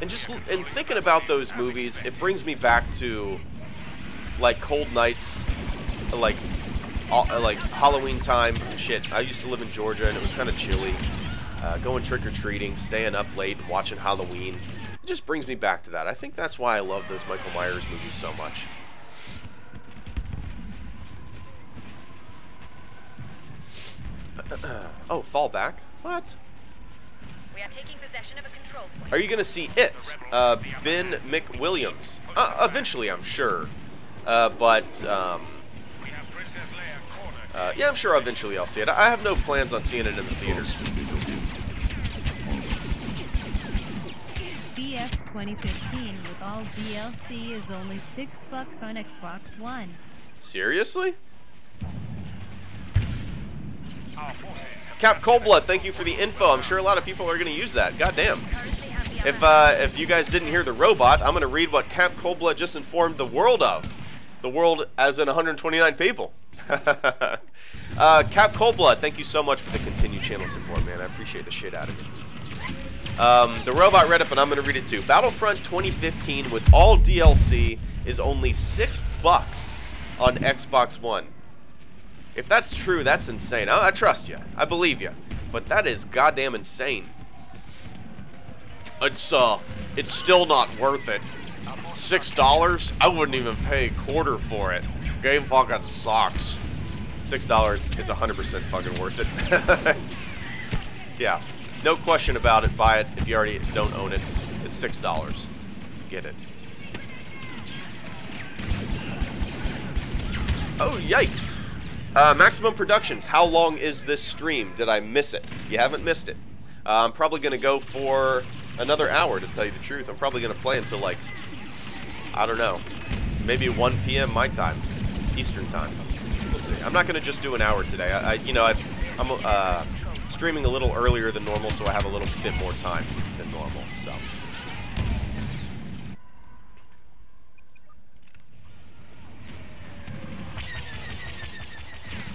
And thinking about those movies, it brings me back to like cold nights, like Halloween time. Shit, I used to live in Georgia and it was kind of chilly. Going trick-or-treating, staying up late and watching Halloween. It just brings me back to that. I think that's why I love those Michael Myers movies so much. Oh, fall back? What? We are taking possession of a control point. Are you gonna see it? Ben McWilliams. Eventually, I'm sure. Yeah, I'm sure eventually I'll see it. I have no plans on seeing it in the theaters. BF 2015 with all DLC is only $6 on Xbox One. Seriously? Cap Coldblood, thank you for the info. I'm sure a lot of people are going to use that. Goddamn. If you guys didn't hear the robot, I'm going to read what Cap Coldblood just informed the world of. The world as in 129 people. Cap Coldblood, thank you so much for the continued channel support, man. I appreciate the shit out of it. The robot read it, but I'm going to read it too. Battlefront 2015 with all DLC is only $6 on Xbox One. If that's true, that's insane. I trust you. I believe you. But that is goddamn insane. It's still not worth it. $6? I wouldn't even pay a quarter for it. Game fucking sucks. $6, it's 100% fucking worth it. Yeah. No question about it. Buy it if you already don't own it. It's $6. Get it. Oh, yikes. Maximum Productions, how long is this stream? Did I miss it? You haven't missed it. I'm probably going to go for another hour, to tell you the truth. I'm probably going to play until, like, I don't know, maybe 1 p.m. my time, Eastern time. We'll see. I'm not going to just do an hour today. I'm streaming a little earlier than normal, so I have a little bit more time than normal. So.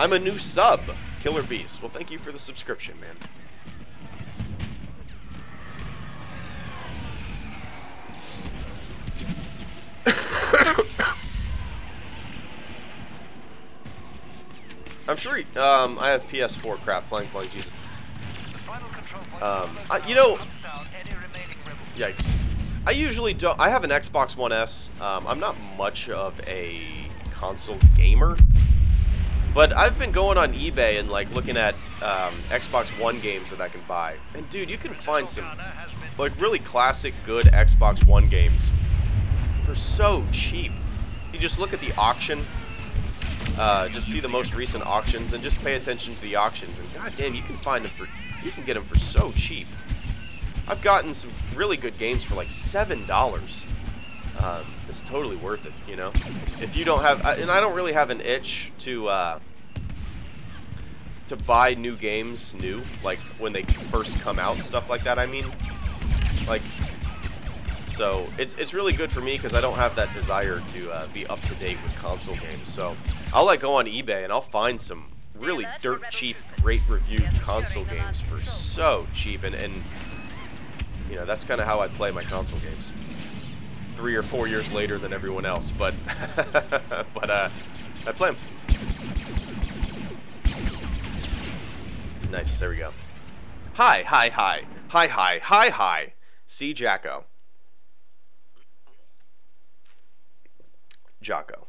I'm a new sub, Killer Beast. Well, thank you for the subscription, man. I'm sure. I have PS4 crap. Flying Jesus. You know. Yikes. I usually don't. I have an Xbox One S. I'm not much of a console gamer. But I've been going on eBay and like looking at Xbox One games that I can buy. And dude, you can find some like really classic good Xbox One games for so cheap. You just look at the auction, just see the most recent auctions and just pay attention to the auctions, and goddamn, you can find them for, you can get them for so cheap. I've gotten some really good games for like $7. It's totally worth it, you know. If you don't have, and I don't really have an itch to buy new games new, like when they first come out and stuff like that. I mean, like, so it's really good for me because I don't have that desire to be up to date with console games. So I'll like go on eBay and I'll find some really dirt cheap, great reviewed console games for so cheap, and you know, that's kind of how I play my console games. 3 or 4 years later than everyone else, but I play them. Nice, there we go. Hi. See Jacko. Jacko.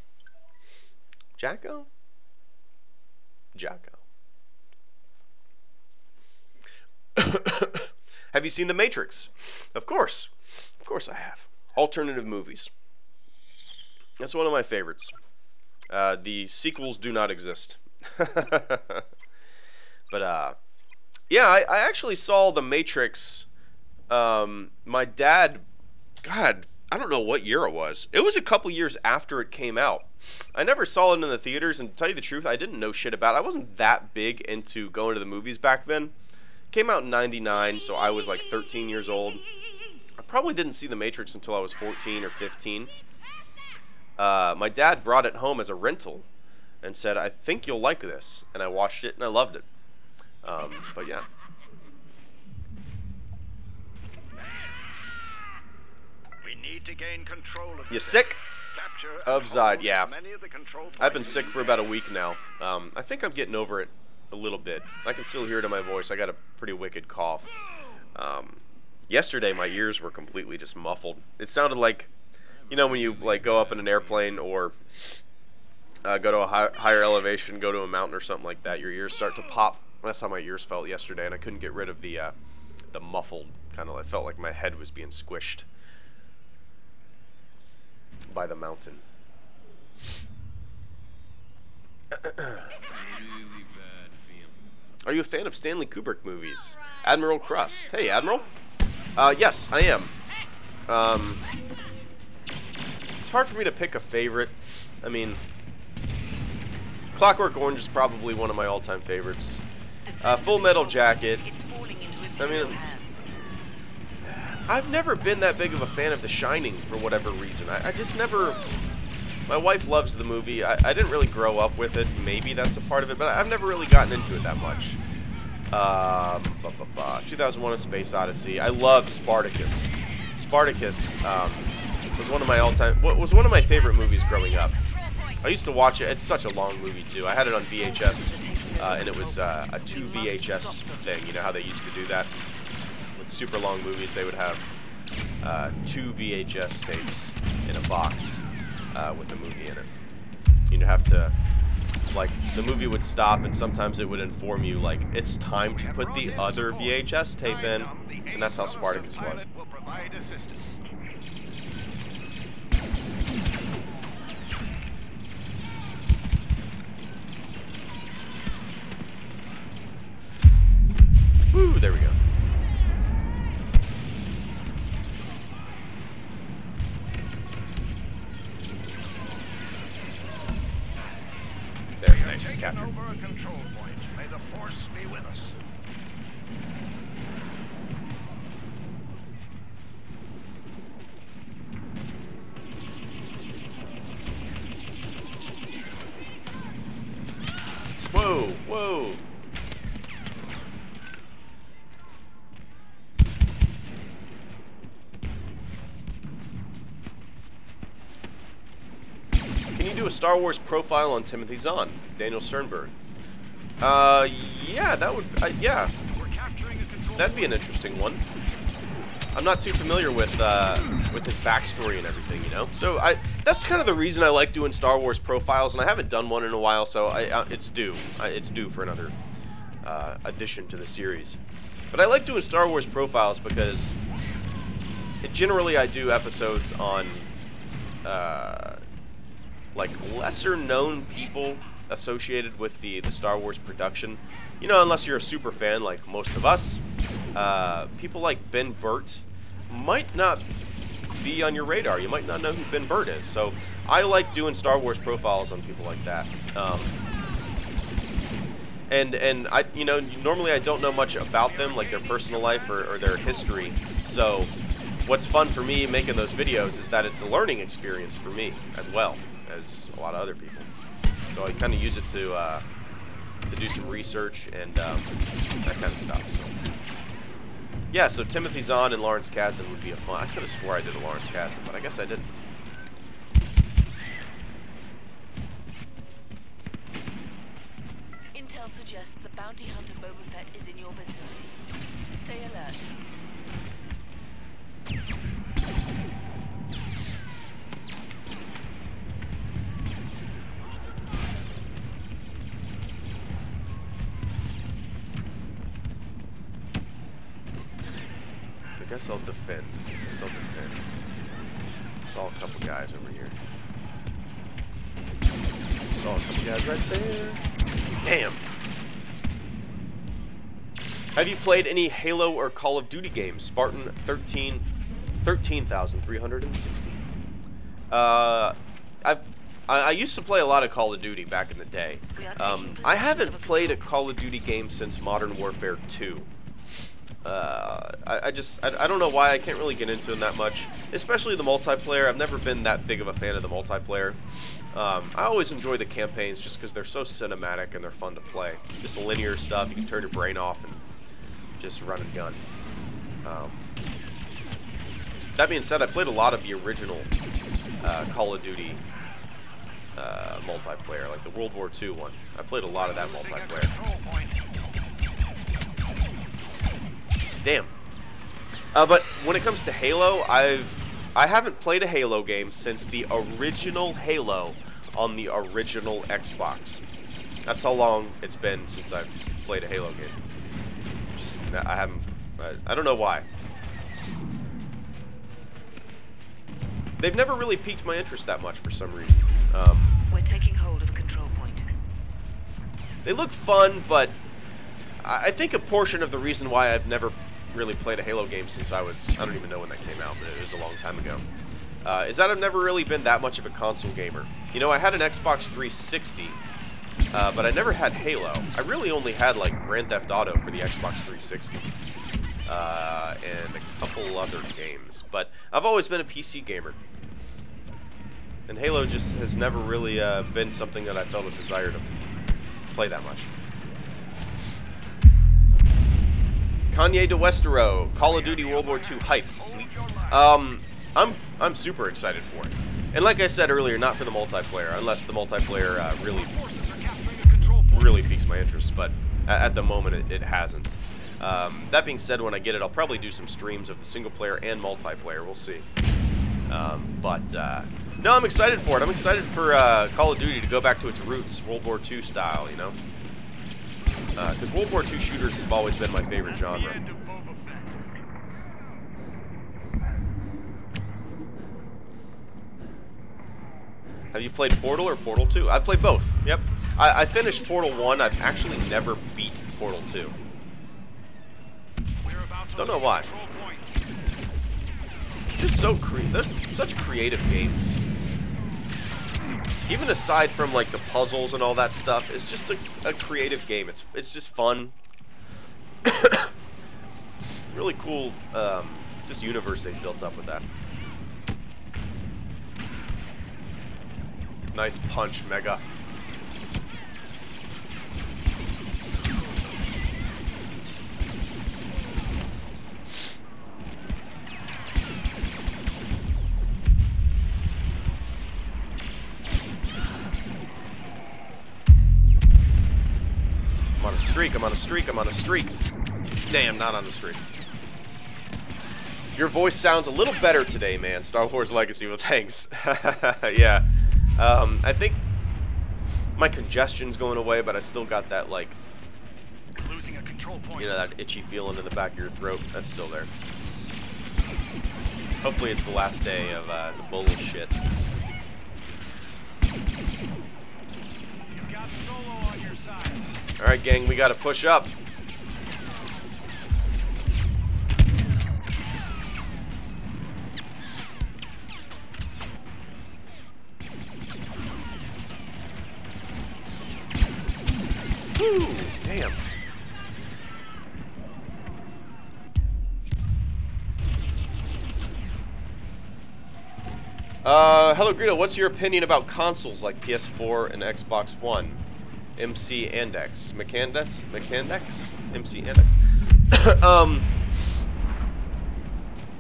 Have you seen The Matrix? Of course I have. Alternative movies. That's one of my favorites. The sequels do not exist. But, yeah, I actually saw The Matrix. My dad, God, I don't know what year it was. It was a couple years after it came out. I never saw it in the theaters, and to tell you the truth, I didn't know shit about it. I wasn't that big into going to the movies back then. It came out in '99, so I was like 13 years old. I probably didn't see The Matrix until I was 14 or 15. My dad brought it home as a rental and said, I think you'll like this. And I watched it and I loved it. But yeah. We need to gain control of You sick? Of Zod, yeah. Of I've been sick for about a week now. I think I'm getting over it a little bit. I can still hear it in my voice. I got a pretty wicked cough. Yesterday, my ears were completely just muffled. It sounded like, you know, when you like go up in an airplane or go to a higher elevation, go to a mountain or something like that, your ears start to pop. That's how my ears felt yesterday, and I couldn't get rid of the muffled kind of. I felt like my head was being squished by the mountain. Are you a fan of Stanley Kubrick movies? Admiral Crust. Hey, Admiral. Yes, I am. It's hard for me to pick a favorite. I mean, Clockwork Orange is probably one of my all-time favorites. Full Metal Jacket. I mean, I've never been that big of a fan of The Shining for whatever reason. I just never... My wife loves the movie. I didn't really grow up with it. Maybe that's a part of it, but I've never really gotten into it that much. 2001: A Space Odyssey. I love Spartacus. Spartacus was one of my all-time... was one of my favorite movies growing up. I used to watch it. It's such a long movie, too. I had it on VHS, and it was a 2 VHS thing. You know how they used to do that? With super long movies, they would have 2 VHS tapes in a box with the movie in it. You'd have to... Like, the movie would stop, and sometimes it would inform you, like, it's time to put the other VHS tape in, and that's how Spartacus was. Woo, there we go. There, nice capture. Force be with us. Whoa, whoa. Can you do a Star Wars profile on Timothy Zahn? Daniel Sternberg. Yeah, that would, yeah. We're capturing a control That'd be an interesting one. I'm not too familiar with his backstory and everything, you know. So that's kind of the reason I like doing Star Wars profiles, and I haven't done one in a while, so it's due. It's due for another addition to the series. But I like doing Star Wars profiles because generally I do episodes on like lesser known people associated with the Star Wars production. You know, unless you're a super fan like most of us, people like Ben Burtt might not be on your radar. You might not know who Ben Burtt is. So I like doing Star Wars profiles on people like that. And I, you know, normally I don't know much about them, like their personal life or their history. So what's fun for me making those videos is that it's a learning experience for me as well as a lot of other people. So I kind of use it to do some research and that kind of stuff. So yeah, so Timothy Zahn and Lawrence Kasdan would be a fun. I could have swore I did a Lawrence Kasdan, but I guess I didn't. Intel suggests the bounty hunter Boba Fett is in your vicinity. Stay alert. I guess I'll defend. Saw a couple guys over here. Saw a couple guys right there. Damn. Have you played any Halo or Call of Duty games? Spartan 13,360. I used to play a lot of Call of Duty back in the day. I haven't played a Call of Duty game since Modern Warfare 2. I don't know why I can't really get into them that much, especially the multiplayer. I've never been that big of a fan of the multiplayer. I always enjoy the campaigns just because they're so cinematic and they're fun to play. Just linear stuff, you can turn your brain off and just run and gun. That being said, I played a lot of the original Call of Duty multiplayer, like the World War II one. I played a lot of that multiplayer. Damn. But when it comes to Halo, I haven't played a Halo game since the original Halo on the original Xbox. That's how long it's been since I've played a Halo game. Just, I don't know why. They've never really piqued my interest that much for some reason. We're taking hold of a control point. They look fun, but I think a portion of the reason why I've never really played a Halo game since I don't even know when that came out, but it was a long time ago, is that I've never really been that much of a console gamer. You know, I had an Xbox 360, but I never had Halo. I really only had, like, Grand Theft Auto for the Xbox 360, and a couple other games, but I've always been a PC gamer. And Halo just has never really been something that I felt a desire to play that much. Kanye de Westero, Call of Duty World War II hype, sleep. I'm super excited for it. And like I said earlier, not for the multiplayer, unless the multiplayer really piques my interest, but at the moment it hasn't. That being said, when I get it, I'll probably do some streams of the single player and multiplayer, we'll see. No, I'm excited for it. I'm excited for Call of Duty to go back to its roots, World War II style, you know? Because World War II shooters have always been my favorite genre. Have you played Portal or Portal 2? I've played both, yep. I finished Portal 1, I've actually never beat Portal 2. Don't know why. Just so there's such creative games. even aside from like the puzzles and all that stuff, it's just a creative game. It's just fun. Really cool, just universe they built up with that. Nice punch, Mega. I'm on a streak, I'm on a streak, I'm on a streak. Damn, not on the streak. Your voice sounds a little better today, man. Star Wars Legacy, well, thanks. Yeah. I think my congestion's going away, but I still got that, like, Losing a control point. you know, that itchy feeling in the back of your throat. That's still there. Hopefully it's the last day of the bullshit. You've got Solo on your side. Alright, gang, we gotta push up. Woo! Damn. HelloGreedo, what's your opinion about consoles like PS4 and Xbox One? MC and X. Mechanics? MC and X.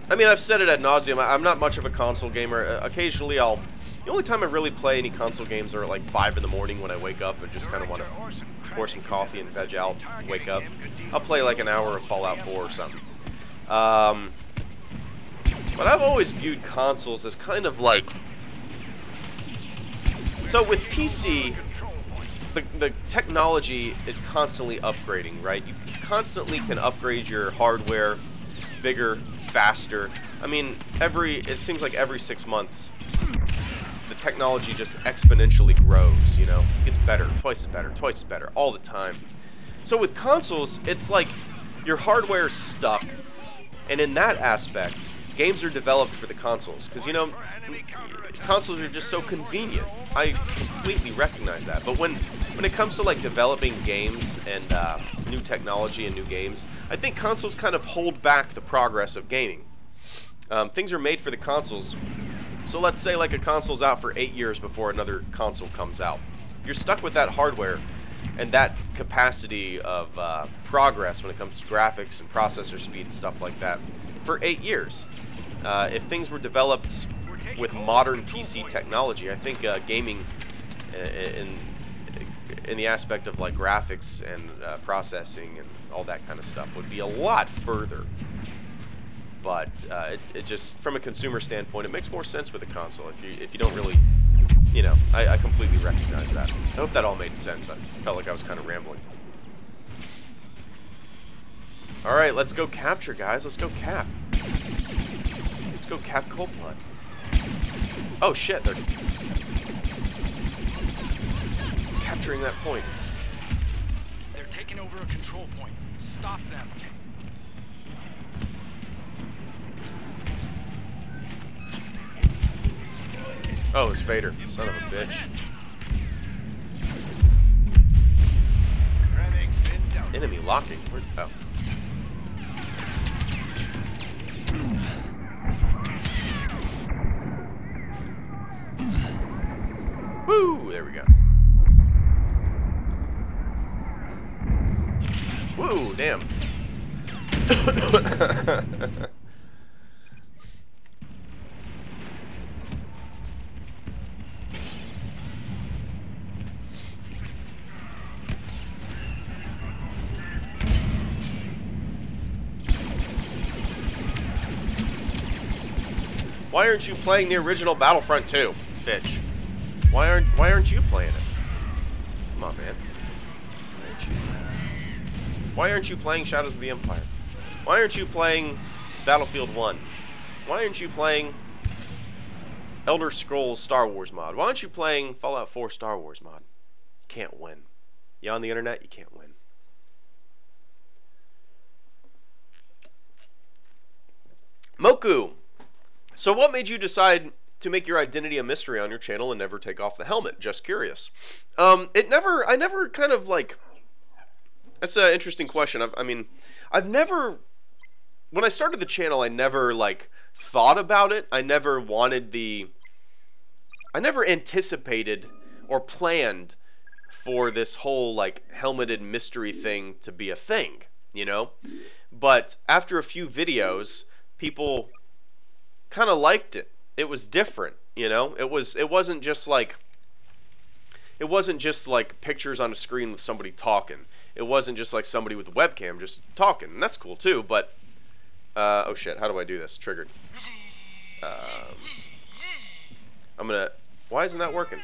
I mean, I've said it ad nauseum. I'm not much of a console gamer. Occasionally, the only time I really play any console games are at like 5 in the morning when I wake up and just kind of want to pour some coffee and veg out, wake up. I'll play like an hour of Fallout 4 or something. But I've always viewed consoles as kind of like... So with PC, the technology is constantly upgrading, right? You constantly can upgrade your hardware bigger, faster. I mean, it seems like every 6 months, the technology just exponentially grows, you know? It gets better, twice as better, all the time. So with consoles, it's like your hardware's stuck, and in that aspect, games are developed for the consoles, because, you know, consoles are just so convenient. I completely recognize that. But when it comes to, like, developing games and new technology and new games, I think consoles kind of hold back the progress of gaming. Things are made for the consoles. So let's say, like, a console's out for 8 years before another console comes out. You're stuck with that hardware and that capacity of progress when it comes to graphics and processor speed and stuff like that for 8 years. If things were developed with modern PC technology, I think gaming in the aspect of like graphics and processing and all that kind of stuff would be a lot further. But it just, from a consumer standpoint, it makes more sense with a console. If you don't really, you know, I completely recognize that. I hope that all made sense. I felt like I was kind of rambling. All right, let's go capture, guys. Let's go cap. Let's go cap Coldblood. Oh shit, they're capturing that point. They're taking over a control point. Stop them. Oh, it's Vader, son of a bitch. Redding's been dealt. Enemy locking. Oh. Woo! There we go. Woo! Damn. Why aren't you playing the original Battlefront 2, Fitch? Why aren't you playing it? Come on, man. Why aren't you playing Shadows of the Empire? Why aren't you playing Battlefield 1? Why aren't you playing Elder Scrolls Star Wars mod? Why aren't you playing Fallout 4 Star Wars mod? Can't win. You on the internet? You can't win. Moku! So what made you decide to make your identity a mystery on your channel and never take off the helmet. Just curious. I never kind of like. That's an interesting question. I've never. When I started the channel, I never like thought about it. I never anticipated or planned for this whole like helmeted mystery thing to be a thing, you know? But after a few videos, people kind of liked it. It was different, you know? It wasn't just like pictures on a screen with somebody talking. It wasn't just like somebody with a webcam just talking. And that's cool too, but oh shit, how do I do this? Triggered. Why isn't that working?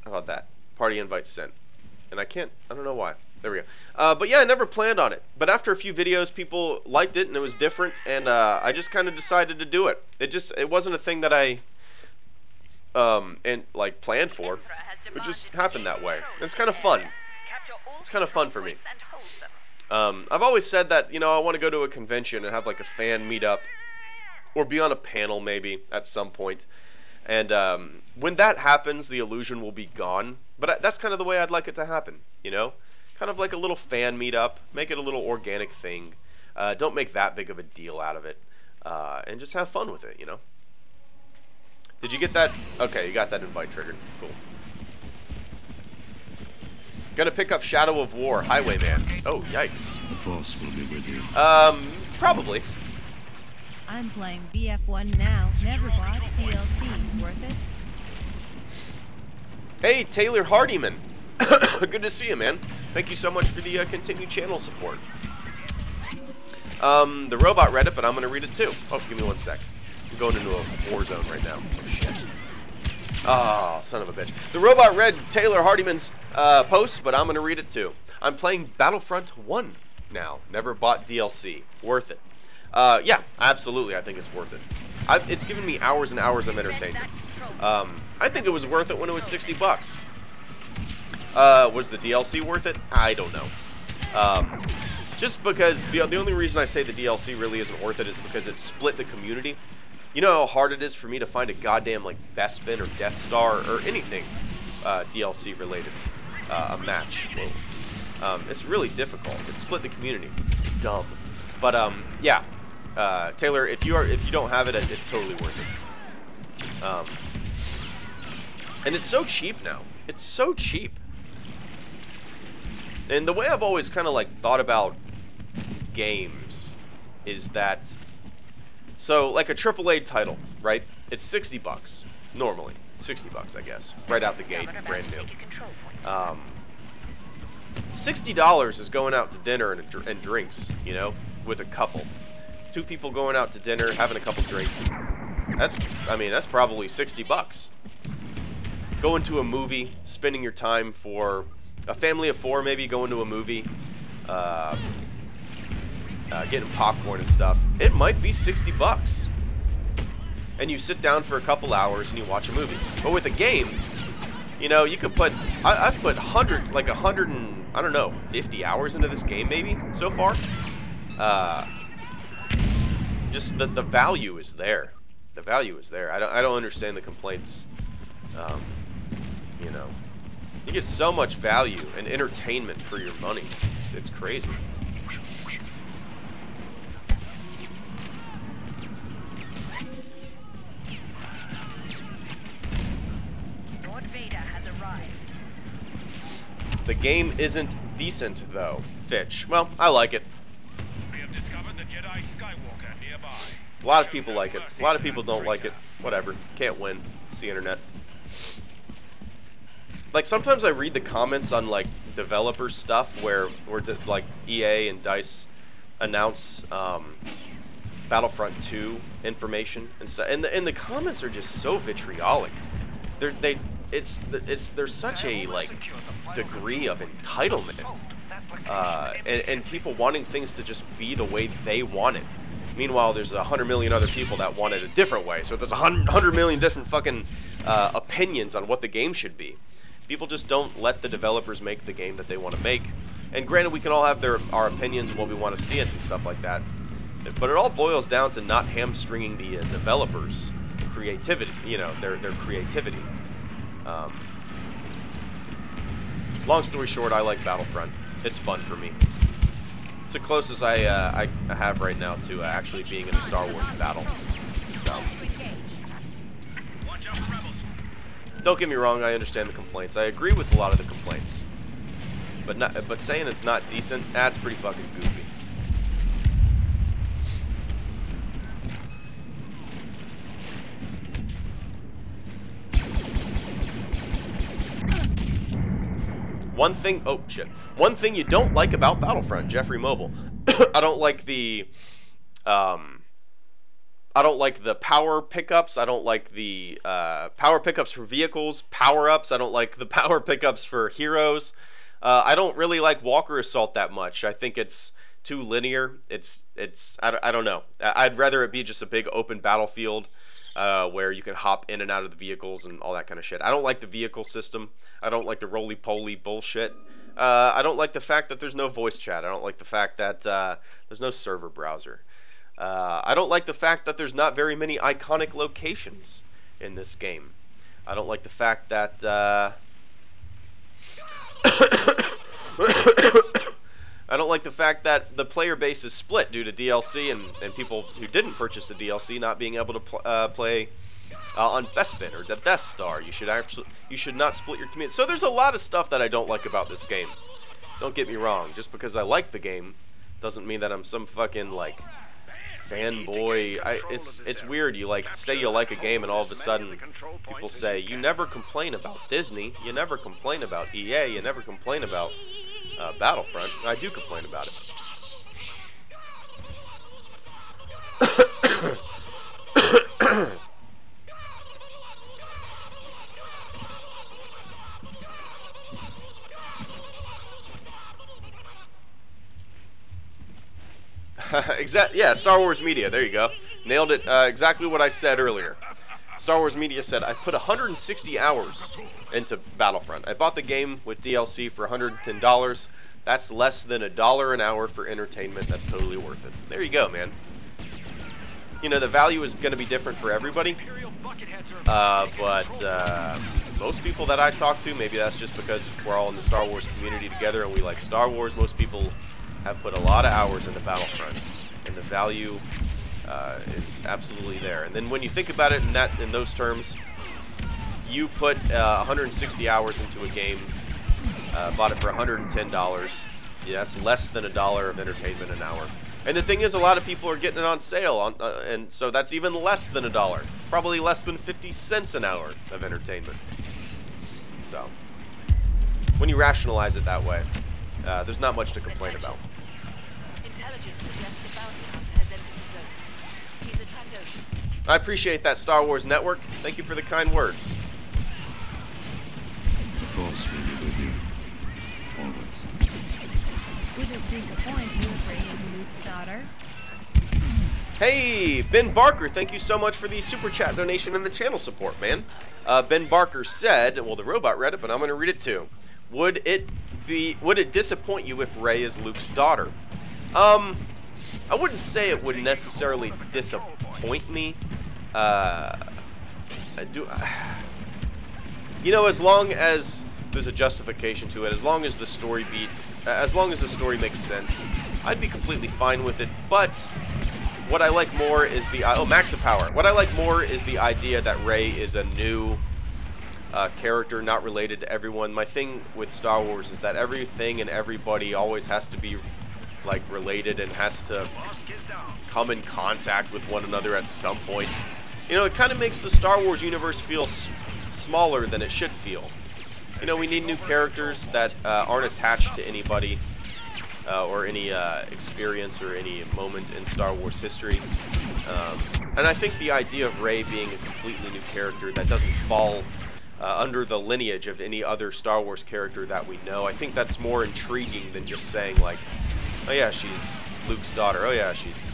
How about that? Party invite sent. And I don't know why. There we go. But yeah, I never planned on it. But after a few videos, people liked it and it was different, and I just kind of decided to do it. It wasn't a thing that I planned for. It just happened that way. It's kind of fun. It's kind of fun for me. I've always said that, you know, I want to go to a convention and have like a fan meetup or be on a panel maybe at some point. And when that happens, the illusion will be gone. But that's kind of the way I'd like it to happen, you know? Kind of like a little fan meetup. Make it a little organic thing. Don't make that big of a deal out of it. And just have fun with it, you know? Did you get that? Okay, you got that invite triggered. Cool. Gonna pick up Shadow of War, Highwayman. Oh, yikes. The Force will be with you. Probably. I'm playing BF1 now. Never bought DLC. Worth it? Hey, Taylor Hardyman. Good to see you, man. Thank you so much for the continued channel support. The robot read it, but I'm gonna read it too. Oh, give me 1 sec. I'm going into a war zone right now. Oh, shit. Oh, son of a bitch. The robot read Taylor Hardyman's post, but I'm going to read it too. I'm playing Battlefront 1 now. Never bought DLC. Worth it. Yeah, absolutely. I think it's worth it. It's given me hours and hours of entertainment. I think it was worth it when it was 60 bucks. Was the DLC worth it? I don't know. Just because the only reason I say the DLC really isn't worth it is because it split the community. You know how hard it is for me to find a goddamn, like, Bespin or Death Star or anything DLC related, a match. Whoa. It's really difficult. It split the community. It's dumb. But, yeah. Taylor, if you don't have it, it's totally worth it. And it's so cheap now. It's so cheap. And the way I've always kind of, like, thought about games is that... So, like a AAA title, right? It's 60 bucks, normally. 60 bucks, I guess. Right out the gate, brand new. $60 is going out to dinner and drinks, you know, with a couple. 2 people going out to dinner, having a couple drinks. That's probably 60 bucks. Going to a movie, spending your time for a family of 4, maybe going to a movie. Getting popcorn and stuff, it might be 60 bucks. And you sit down for a couple hours and you watch a movie. But with a game, you know, you could put, I've put 100 and, I don't know, 50 hours into this game maybe, so far. Just the value is there. The value is there. I don't understand the complaints. You know, you get so much value and entertainment for your money. It's crazy. The game isn't decent, though. Fitch. Well, I like it. We have discovered the Jedi Skywalker nearby. A lot of people like it. A lot of people don't like it. Whatever. Can't win. It's the internet. Like, sometimes I read the comments on, like, developer stuff where like, EA and DICE announce Battlefront 2 information and stuff. And the comments are just so vitriolic. There's such a, like, degree of entitlement and people wanting things to just be the way they want it. Meanwhile, there's 100 million other people that want it a different way. So there's 100 million different fucking opinions on what the game should be. People just don't let the developers make the game that they want to make. And granted, we can all have our opinions and what we want to see it and stuff like that. But it all boils down to not hamstringing the developers' creativity. You know, their creativity. Long story short, I like Battlefront. It's fun for me. It's the closest I have right now to actually being in a Star Wars battle. So, don't get me wrong, I understand the complaints. I agree with a lot of the complaints. But saying it's not decent, that's pretty fucking goofy. One thing, oh shit. One thing you don't like about Battlefront, Jeffrey Mobile. I don't like the power pickups. I don't like the power pickups for vehicles, power-ups. I don't like the power pickups for heroes. I don't really like Walker Assault that much. I think it's too linear. I don't know. I'd rather it be just a big open battlefield where you can hop in and out of the vehicles and all that kind of shit. I don't like the vehicle system. I don't like the roly-poly bullshit. I don't like the fact that there's no voice chat. I don't like the fact that there's no server browser. I don't like the fact that there's not very many iconic locations in this game. I don't like the fact that I don't like the fact that the player base is split due to DLC and people who didn't purchase the DLC not being able to play on Bespin or the Death Star. You should not split your community. So there's a lot of stuff that I don't like about this game. Don't get me wrong. Just because I like the game doesn't mean that I'm some fucking like fanboy. It's weird. You like say you like a game and all of a sudden people say you never complain about Disney. You never complain about EA. You never complain about Battlefront. I do complain about it. Yeah, Star Wars Media. There you go. Nailed it. Exactly what I said earlier. Star Wars Media said, I put 160 hours into Battlefront. I bought the game with DLC for $110. That's less than $1 an hour for entertainment. That's totally worth it. There you go, man. You know, the value is going to be different for everybody. But most people that I talk to, maybe that's just because we're all in the Star Wars community together and we like Star Wars. Most people have put a lot of hours into Battlefront, and the value is absolutely there. And then when you think about it in those terms, you put 160 hours into a game, bought it for $110. Yeah, that's less than $1 of entertainment an hour. And the thing is, a lot of people are getting it on sale, and so that's even less than $1. Probably less than 50 cents an hour of entertainment. So, when you rationalize it that way, there's not much to complain about. Intelligence suggests the bounty hunter has entered the zone. He's a Trandoshan. I appreciate that, Star Wars Network. Thank you for the kind words. The Force will be with you. Always. Would it disappoint you if Rey is Luke's daughter? Hey, Ben Barker, thank you so much for the super chat donation and the channel support, man. Ben Barker said, well, the robot read it, but I'm going to read it too. Would it disappoint you if Rey is Luke's daughter? I wouldn't say it would necessarily disappoint me. You know, as long as there's a justification to it, as long as the story makes sense, I'd be completely fine with it. But what I like more is the Max of Power. What I like more is the idea that Rey is a new character, not related to everyone. My thing with Star Wars is that everything and everybody always has to be like related and has to come in contact with one another at some point. You know, it kind of makes the Star Wars universe feel smaller than it should feel. You know, we need new characters that aren't attached to anybody or any experience or any moment in Star Wars history. And I think the idea of Rey being a completely new character that doesn't fall under the lineage of any other Star Wars character that we know, I think that's more intriguing than just saying, like, oh yeah, she's Luke's daughter. Oh yeah, she's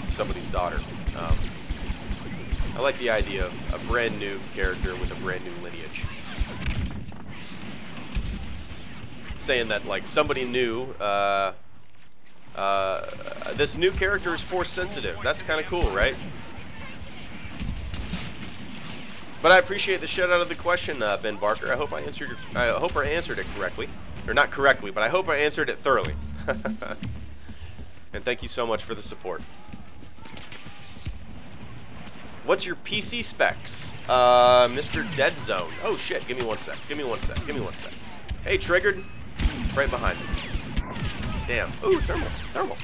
somebody's daughter. I like the idea of a brand new character with a brand new lineage. Saying that, like, somebody new This new character is force sensitive. That's kind of cool, right? But I appreciate the shout out of the question, Ben Barker. I hope I answered it correctly, or not correctly, but I hope I answered it thoroughly. And thank you so much for the support. What's your PC specs, Mr. Dead Zone? Oh shit! Give me one sec. Give me one sec. Give me one sec. Hey, triggered. Right behind me. Damn. Ooh, thermal. Thermal.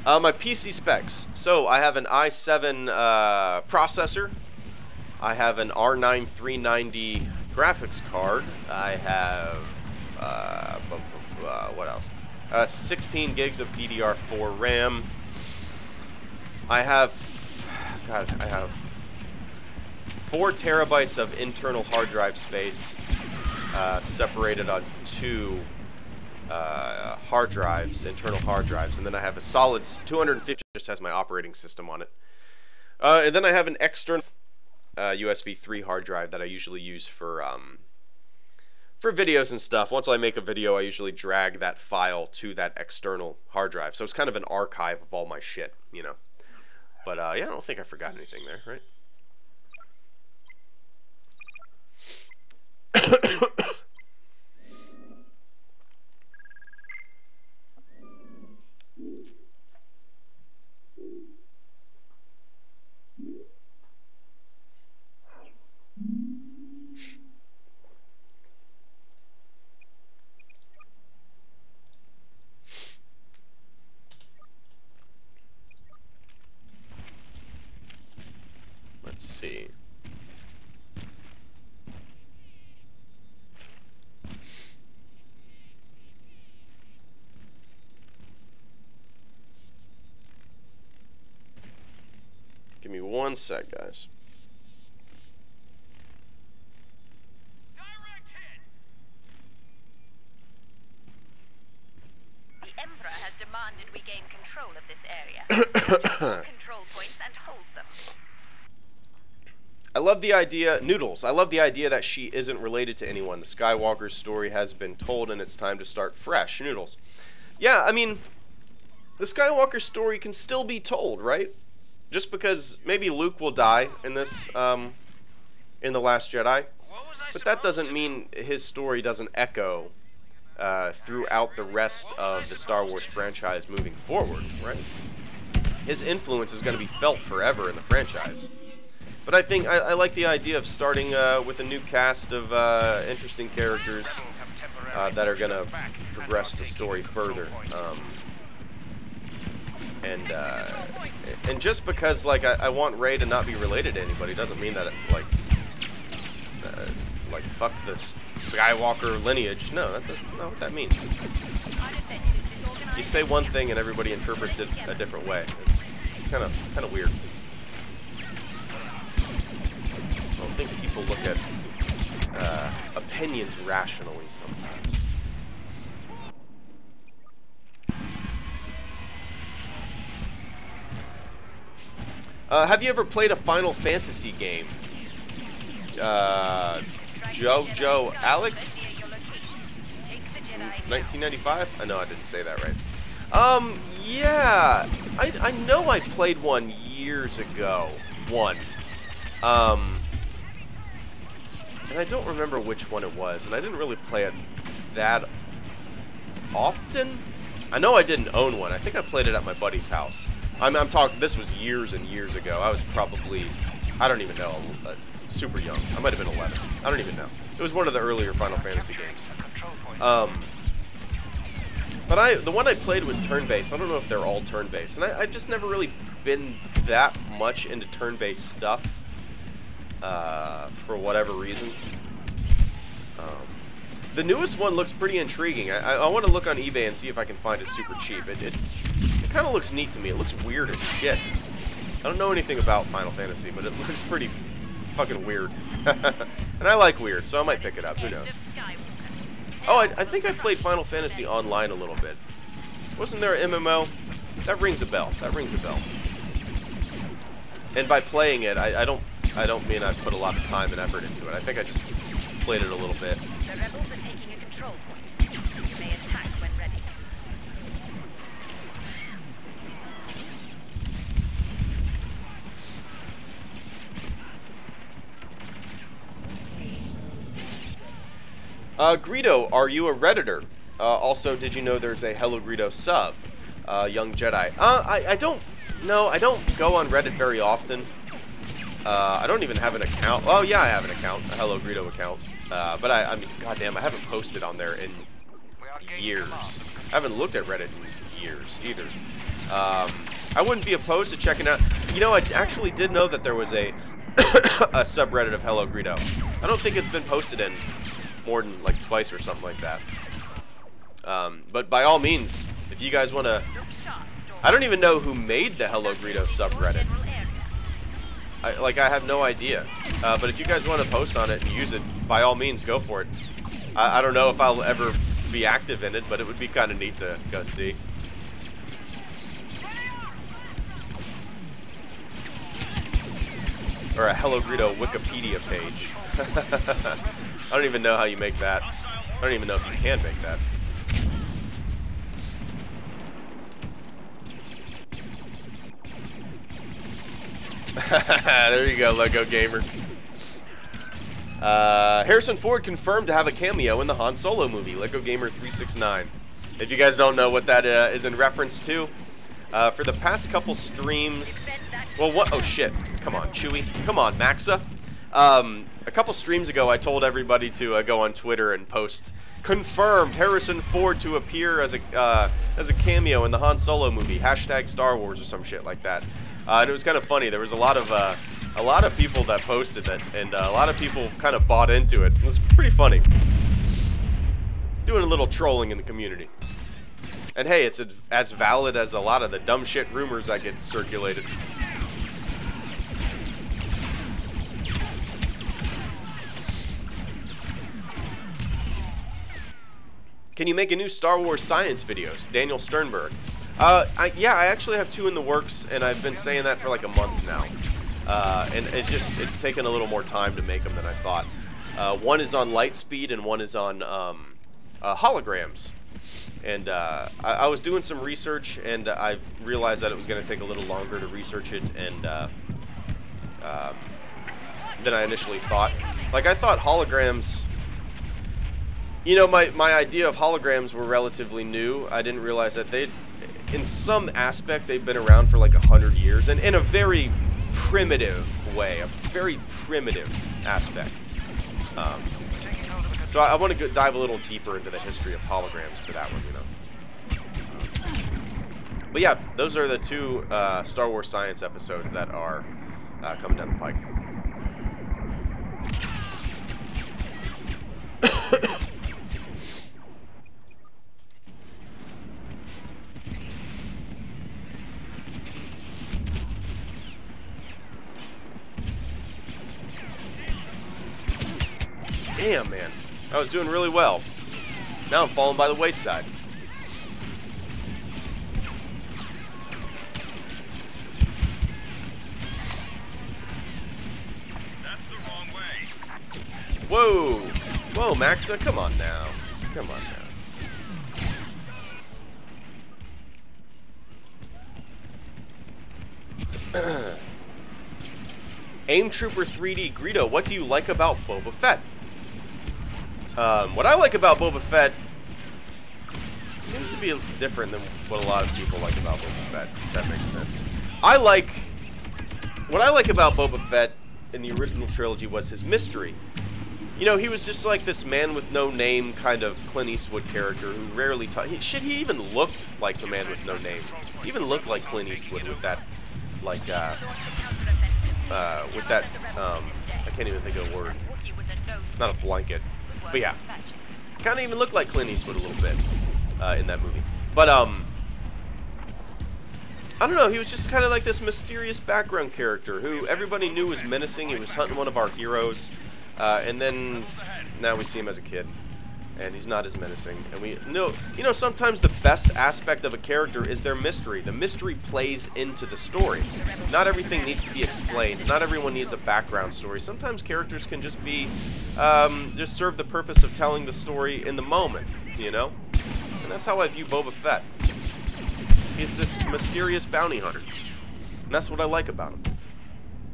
My PC specs. So I have an i7 processor. I have an R9 390 graphics card. I have, what else? 16 gigs of DDR4 RAM. I have 4 terabytes of internal hard drive space, separated on 2 hard drives, internal hard drives, and then I have a solid 250, just has my operating system on it. And then I have an external USB 3 hard drive that I usually use for videos and stuff. Once I make a video, I usually drag that file to that external hard drive. So it's kind of an archive of all my shit, you know. But yeah, I don't think I forgot anything there, right? Let's see. Give me one sec, guys. The Emperor has demanded we gain control of this area. Control points and hold them. I love the idea, Noodles, I love the idea that she isn't related to anyone. The Skywalker's story has been told and it's time to start fresh. Noodles. Yeah, I mean, the Skywalker story can still be told, right? Just because maybe Luke will die in this, in The Last Jedi. But that doesn't mean his story doesn't echo throughout the rest of the Star Wars franchise moving forward, right? His influence is going to be felt forever in the franchise. But I think I like the idea of starting with a new cast of interesting characters that are going to progress the story further. And just because like I want Rey to not be related to anybody doesn't mean that it, like fuck this Skywalker lineage. No, that's not what that means. You say one thing and everybody interprets it a different way. It's kind of weird. I don't think people look at opinions rationally sometimes. Have you ever played a Final Fantasy game? Joe Alex? 1995? I know I didn't say that right. Yeah. I know I played one years ago. And I don't remember which one it was, and I didn't really play it that often. I know I didn't own one. I think I played it at my buddy's house. I'm talking, this was years and years ago. I was probably, I don't even know, super young. I might have been 11. I don't even know. It was one of the earlier Final Fantasy games. But the one I played was turn-based. I don't know if they're all turn-based. And I've just never really been that much into turn-based stuff, for whatever reason. The newest one looks pretty intriguing. I want to look on eBay and see if I can find it super cheap. It kind of looks neat to me. It looks weird as shit. I don't know anything about Final Fantasy, but it looks pretty fucking weird. And I like weird, so I might pick it up. Who knows? Oh, I think I played Final Fantasy Online a little bit. Wasn't there an MMO? That rings a bell. That rings a bell. And by playing it, I don't mean I've put a lot of time and effort into it. I think I just played it a little bit. The rebels are taking a control point. You may attack when ready. Greedo, are you a Redditor? Also, did you know there's a HelloGreedo sub? Young Jedi. I don't know. I don't go on Reddit very often. I don't even have an account. Oh, yeah, I have an account. A HelloGreedo account. But I mean, goddamn, I haven't posted on there in years. I haven't looked at Reddit in years, either. I wouldn't be opposed to checking out. You know, I actually did know that there was a a subreddit of HelloGreedo. I don't think it's been posted in more than like twice or something like that. But by all means, if you guys want to... I don't even know who made the HelloGreedo subreddit. I have no idea. But if you guys want to post on it and use it, by all means, go for it. I don't know if I'll ever be active in it, but it would be kind of neat to go see. Or a HelloGreedo Wikipedia page. I don't even know how you make that. I don't even know if you can make that. There you go, Lego Gamer. Harrison Ford confirmed to have a cameo in the Han Solo movie, Lego Gamer 369. If you guys don't know what that is in reference to, for the past couple streams... Well, what? Oh, shit. Come on, Chewie. Come on, Maxa. A couple streams ago, I told everybody to go on Twitter and post, confirmed Harrison Ford to appear as a cameo in the Han Solo movie, hashtag Star Wars or some shit like that. And it was kind of funny. There was a lot of people that posted it, and a lot of people kind of bought into it. It was pretty funny. Doing a little trolling in the community. And hey, it's as valid as a lot of the dumb shit rumors I get circulated. Can you make a new Star Wars science videos? Daniel Sternberg. Yeah, I actually have 2 in the works, and I've been saying that for like a month now. And it's taken a little more time to make them than I thought. One is on light speed, and one is on holograms. And I was doing some research, and I realized that it was going to take a little longer to research it, and than I initially thought. Like, I thought holograms... You know, my idea of holograms were relatively new. I didn't realize that in some aspect, they've been around for like 100 years, and in a very primitive way, a very primitive aspect. So I want to dive a little deeper into the history of holograms for that one, you know. But yeah, those are the 2 Star Wars science episodes that are coming down the pike. Damn, man. I was doing really well. Now I'm falling by the wayside. That's the wrong way. Whoa! Whoa, Maxa, come on now. Come on now. Aim Trooper 3D Greedo, what do you like about Boba Fett? What I like about Boba Fett seems to be different than what a lot of people like about Boba Fett, if that makes sense. What I like about Boba Fett in the original trilogy was his mystery. You know, he was just like this man with no name kind of Clint Eastwood character who rarely he even looked like the man with no name. He even looked like Clint Eastwood with that, like, I can't even think of a word. Not a blanket. But yeah, kind of even looked like Clint Eastwood a little bit in that movie. But I don't know. He was just kind of like this mysterious background character who everybody knew was menacing. He was hunting one of our heroes, and then now we see him as a kid, and he's not as menacing. And we know, you know, sometimes the best aspect of a character is their mystery. The mystery plays into the story. Not everything needs to be explained. Not everyone needs a background story. Sometimes characters can just be, just serve the purpose of telling the story in the moment, you know? And that's how I view Boba Fett. He's this mysterious bounty hunter. And that's what I like about him.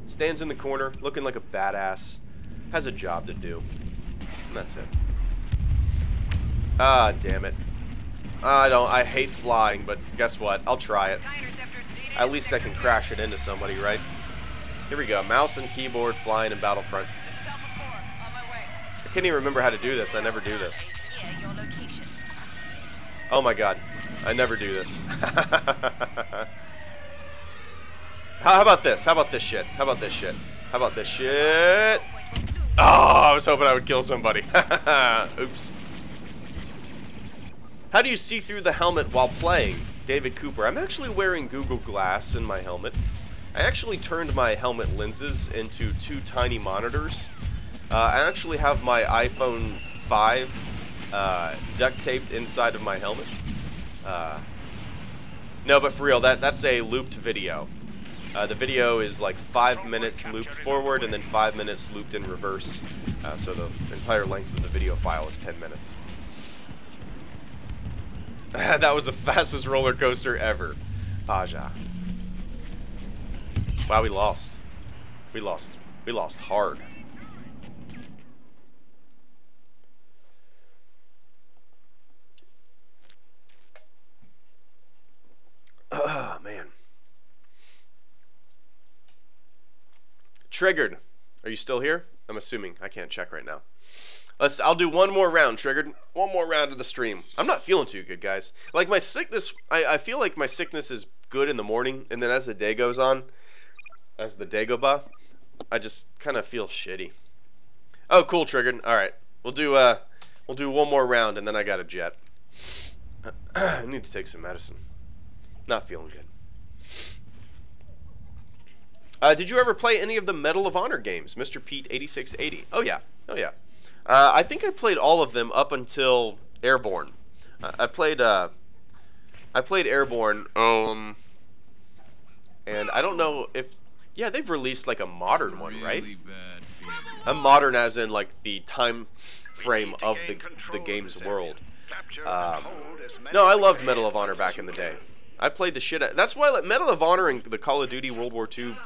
Stands in the corner, looking like a badass. Has a job to do. And that's it. Ah, damn it. I hate flying, but guess what? I'll try it. At least I can crash it into somebody, right? Here we go. Mouse and keyboard flying in Battlefront. I can't even remember how to do this. I never do this. Oh my god. I never do this. How about this? How about this shit? How about this shit? How about this shit? Oh, I was hoping I would kill somebody. Oops. How do you see through the helmet while playing? David Cooper. I'm actually wearing Google Glass in my helmet. I actually turned my helmet lenses into 2 tiny monitors. I actually have my iPhone 5 duct taped inside of my helmet. No, but for real, that's a looped video. The video is like 5 minutes looped forward and then 5 minutes looped in reverse. So the entire length of the video file is 10 minutes. That was the fastest roller coaster ever. Aja. Wow, we lost. We lost hard. Oh, man. Triggered. Are you still here? I'm assuming. I can't check right now. I'll do one more round, Triggered. One more round of the stream. I'm not feeling too good, guys. Like, my sickness, I feel like my sickness is good in the morning, and then as the day goes on, as the day go by, I just kind of feel shitty. Oh, cool, Triggered. All right. We'll do one more round, and then I got a jet. I need to take some medicine. Not feeling good. Did you ever play any of the Medal of Honor games? Mr. Pete 8680. Oh, yeah. Oh, yeah. I think I played all of them up until Airborne. I played Airborne, and I don't know if... Yeah, they've released, like, a modern one, right? A modern as in, like, the time frame of the game's world. No, I loved Medal of Honor back in the day. I played the shit out... That's why, like, Medal of Honor and the Call of Duty World War II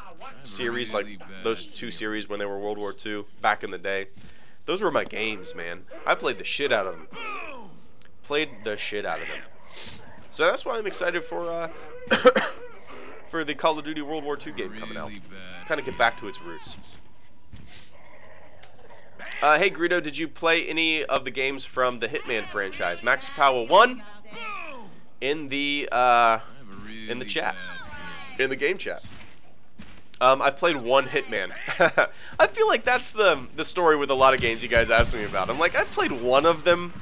series, like, those 2 series when they were World War II back in the day, those were my games, man. I played the shit out of them. Played the shit out of them. So that's why I'm excited for for the Call of Duty World War II game coming out. Kind of get back to its roots. Hey, Greedo, did you play any of the games from the Hitman franchise? Max Powell 1 in the chat, in the game chat. I played one Hitman. I feel like that's the story with a lot of games you guys ask me about. I'm like, I played one of them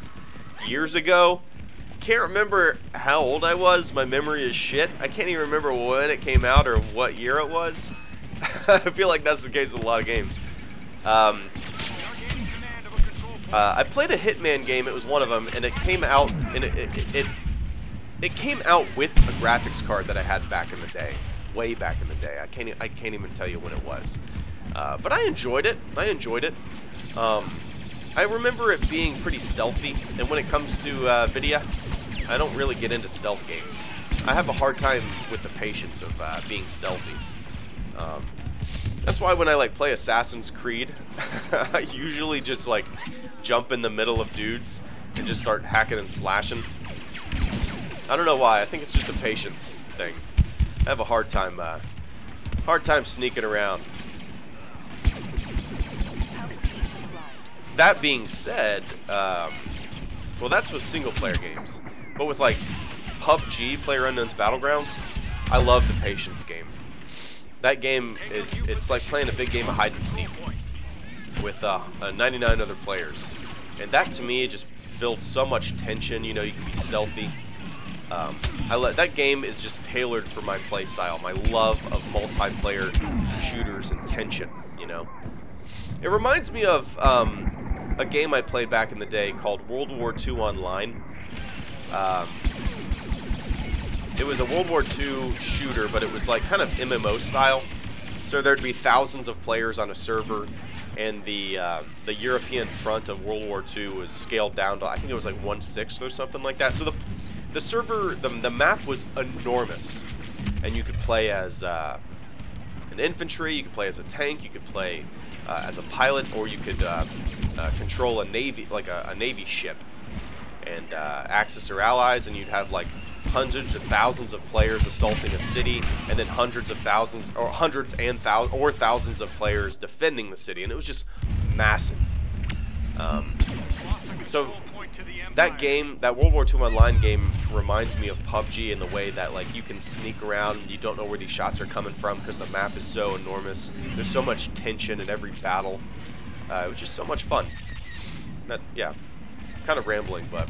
years ago. Can't remember how old I was. My memory is shit. I can't even remember when it came out or what year it was. I feel like that's the case with a lot of games. I played a Hitman game. It was one of them, and it came out, and it came out with a graphics card that I had back in the day. Way back in the day. I can't even tell you when it was. But I enjoyed it. I remember it being pretty stealthy, and when it comes to video, I don't really get into stealth games. I have a hard time with the patience of being stealthy. That's why when I like play Assassin's Creed, I usually just like jump in the middle of dudes and just start hacking and slashing. I don't know why. I think it's just a patience thing. I have a hard time sneaking around. That being said, well, that's with single-player games. But with like PUBG, PlayerUnknown's Battlegrounds, I love the patience game. That game it's like playing a big game of hide and seek with 99 other players, and that to me just builds so much tension. You know, you can be stealthy. That game is just tailored for my play style, my love of multiplayer shooters and tension, you know. It reminds me of a game I played back in the day called World War II Online. It was a World War II shooter, but it was like kind of MMO style. So there'd be thousands of players on a server, and the European front of World War II was scaled down to, I think it was like 1/6 or something like that. So the server, the map was enormous, and you could play as an infantry, you could play as a tank, you could play as a pilot, or you could control a navy, like a navy ship. and Axis or allies, and you'd have like hundreds of thousands of players assaulting a city, and then hundreds and thousands of players defending the city, and it was just massive. So that game, that World War II Online game, reminds me of PUBG in the way that like you can sneak around and you don't know where these shots are coming from because the map is so enormous. There's so much tension in every battle. It was just so much fun. Yeah, kind of rambling, but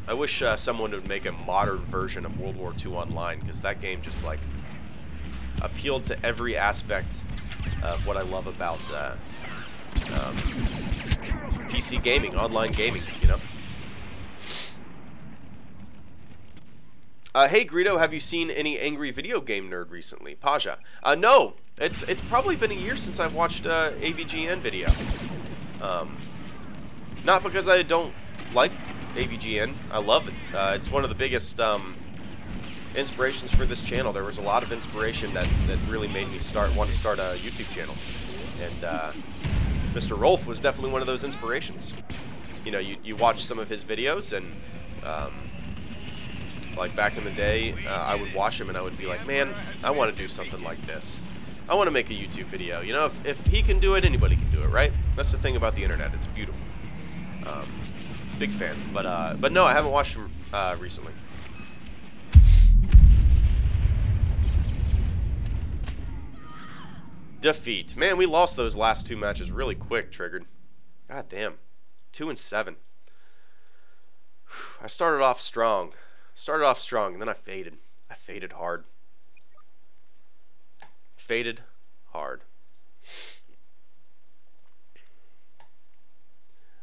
I wish someone would make a modern version of World War II Online, because that game just like appealed to every aspect of what I love about PC gaming, online gaming, you know. Hey Greedo, have you seen any Angry Video Game Nerd recently? Paja. No, it's probably been a year since I've watched AVGN video. Not because I don't like AVGN, I love it. It's one of the biggest inspirations for this channel. There was a lot of inspiration that really made me want to start a YouTube channel. And Mr. Rolf was definitely one of those inspirations. You know, you watch some of his videos, and like back in the day, I would watch him and I would be like, man, I want to do something like this. I want to make a YouTube video. You know, if he can do it, anybody can do it, right? That's the thing about the internet. It's beautiful. Big fan. But no, I haven't watched him recently. Defeat. Man, we lost those last two matches really quick, Triggered. God damn. 2-7. I started off strong. And then I faded. I faded hard. Faded hard.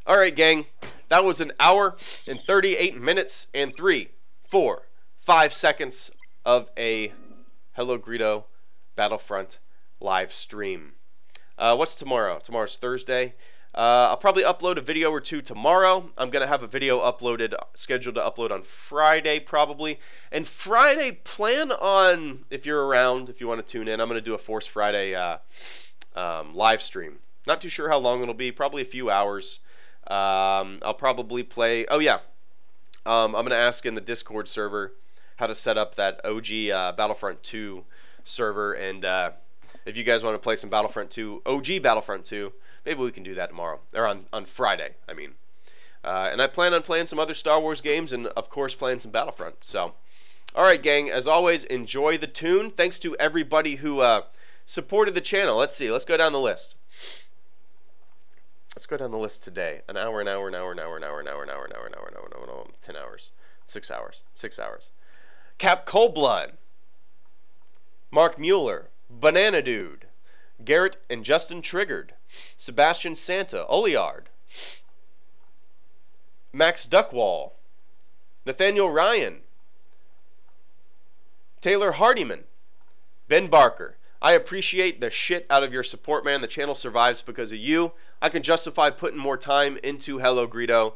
Alright, gang. That was an hour and 38 minutes and 3, 4, 5 seconds of a HelloGreedo Battlefront live stream. What's tomorrow? Tomorrow's Thursday. I'll probably upload a video or two tomorrow. I'm going to have a video scheduled to upload on Friday probably. And Friday, plan on, if you're around, if you want to tune in, I'm going to do a Force Friday live stream. Not too sure how long it'll be, probably a few hours. I'll probably play, oh yeah, I'm going to ask in the Discord server how to set up that OG Battlefront 2 server, and if you guys want to play some Battlefront 2, OG Battlefront 2, maybe we can do that tomorrow, or on Friday, I mean. And I plan on playing some other Star Wars games, and of course playing some Battlefront. So, alright gang, as always, enjoy the tune. Thanks to everybody who supported the channel. Let's see, let's go down the list. Let's go down the list today. An hour, 10 hours. 6 hours. 6 hours. Cap Coldblood. Mark Mueller. Banana Dude. Garrett and Justin Triggered. Sebastian Santa. Oliard. Max Duckwall. Nathaniel Ryan. Taylor Hardiman. Ben Barker. I appreciate the shit out of your support, man. The channel survives because of you. I can justify putting more time into HelloGreedo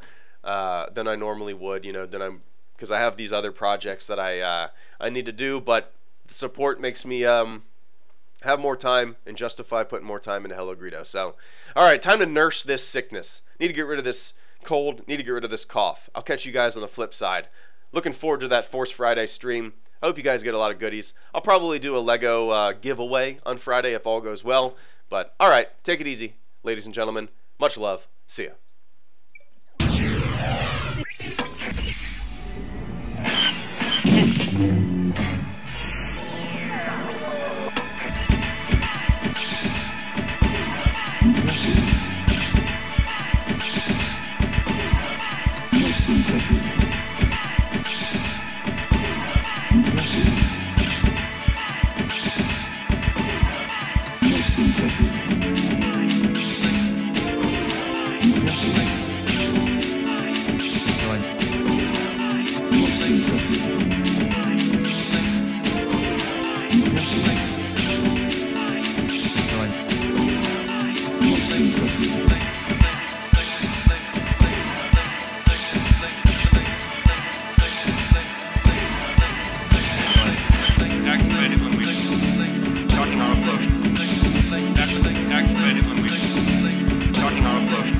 than I normally would, you know, because I have these other projects that I need to do, but the support makes me have more time and justify putting more time into HelloGreedo. So, all right, time to nurse this sickness. Need to get rid of this cold. Need to get rid of this cough. I'll catch you guys on the flip side. Looking forward to that Force Friday stream. I hope you guys get a lot of goodies. I'll probably do a Lego giveaway on Friday if all goes well. But, all right, take it easy, ladies and gentlemen. Much love. See ya. Activated when we starting our approach. Activated when we starting our approach.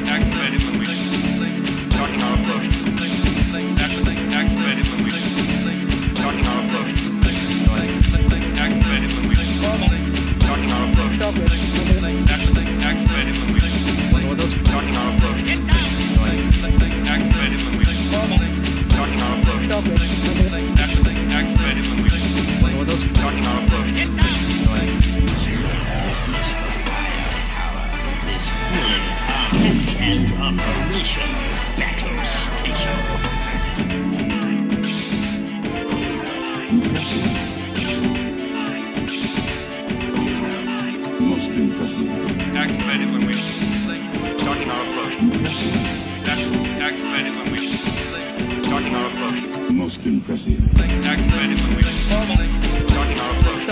Activated when we Activated when we starting our approach. Get down! Activated when we starting our approach. Activated when we starting our approach. Get down! This fully armed and operational battle station. Impressive. Most impressive. Activated when we starting our approach. Impressive. Activated when we starting our approach. Most impressive. Activated when we starting our approach.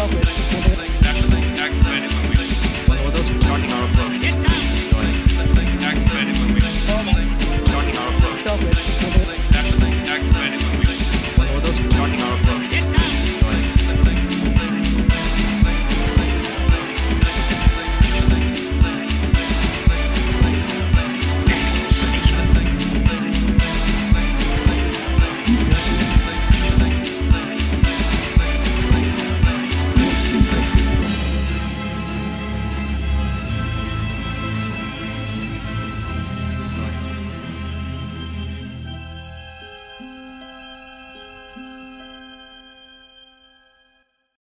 Activated when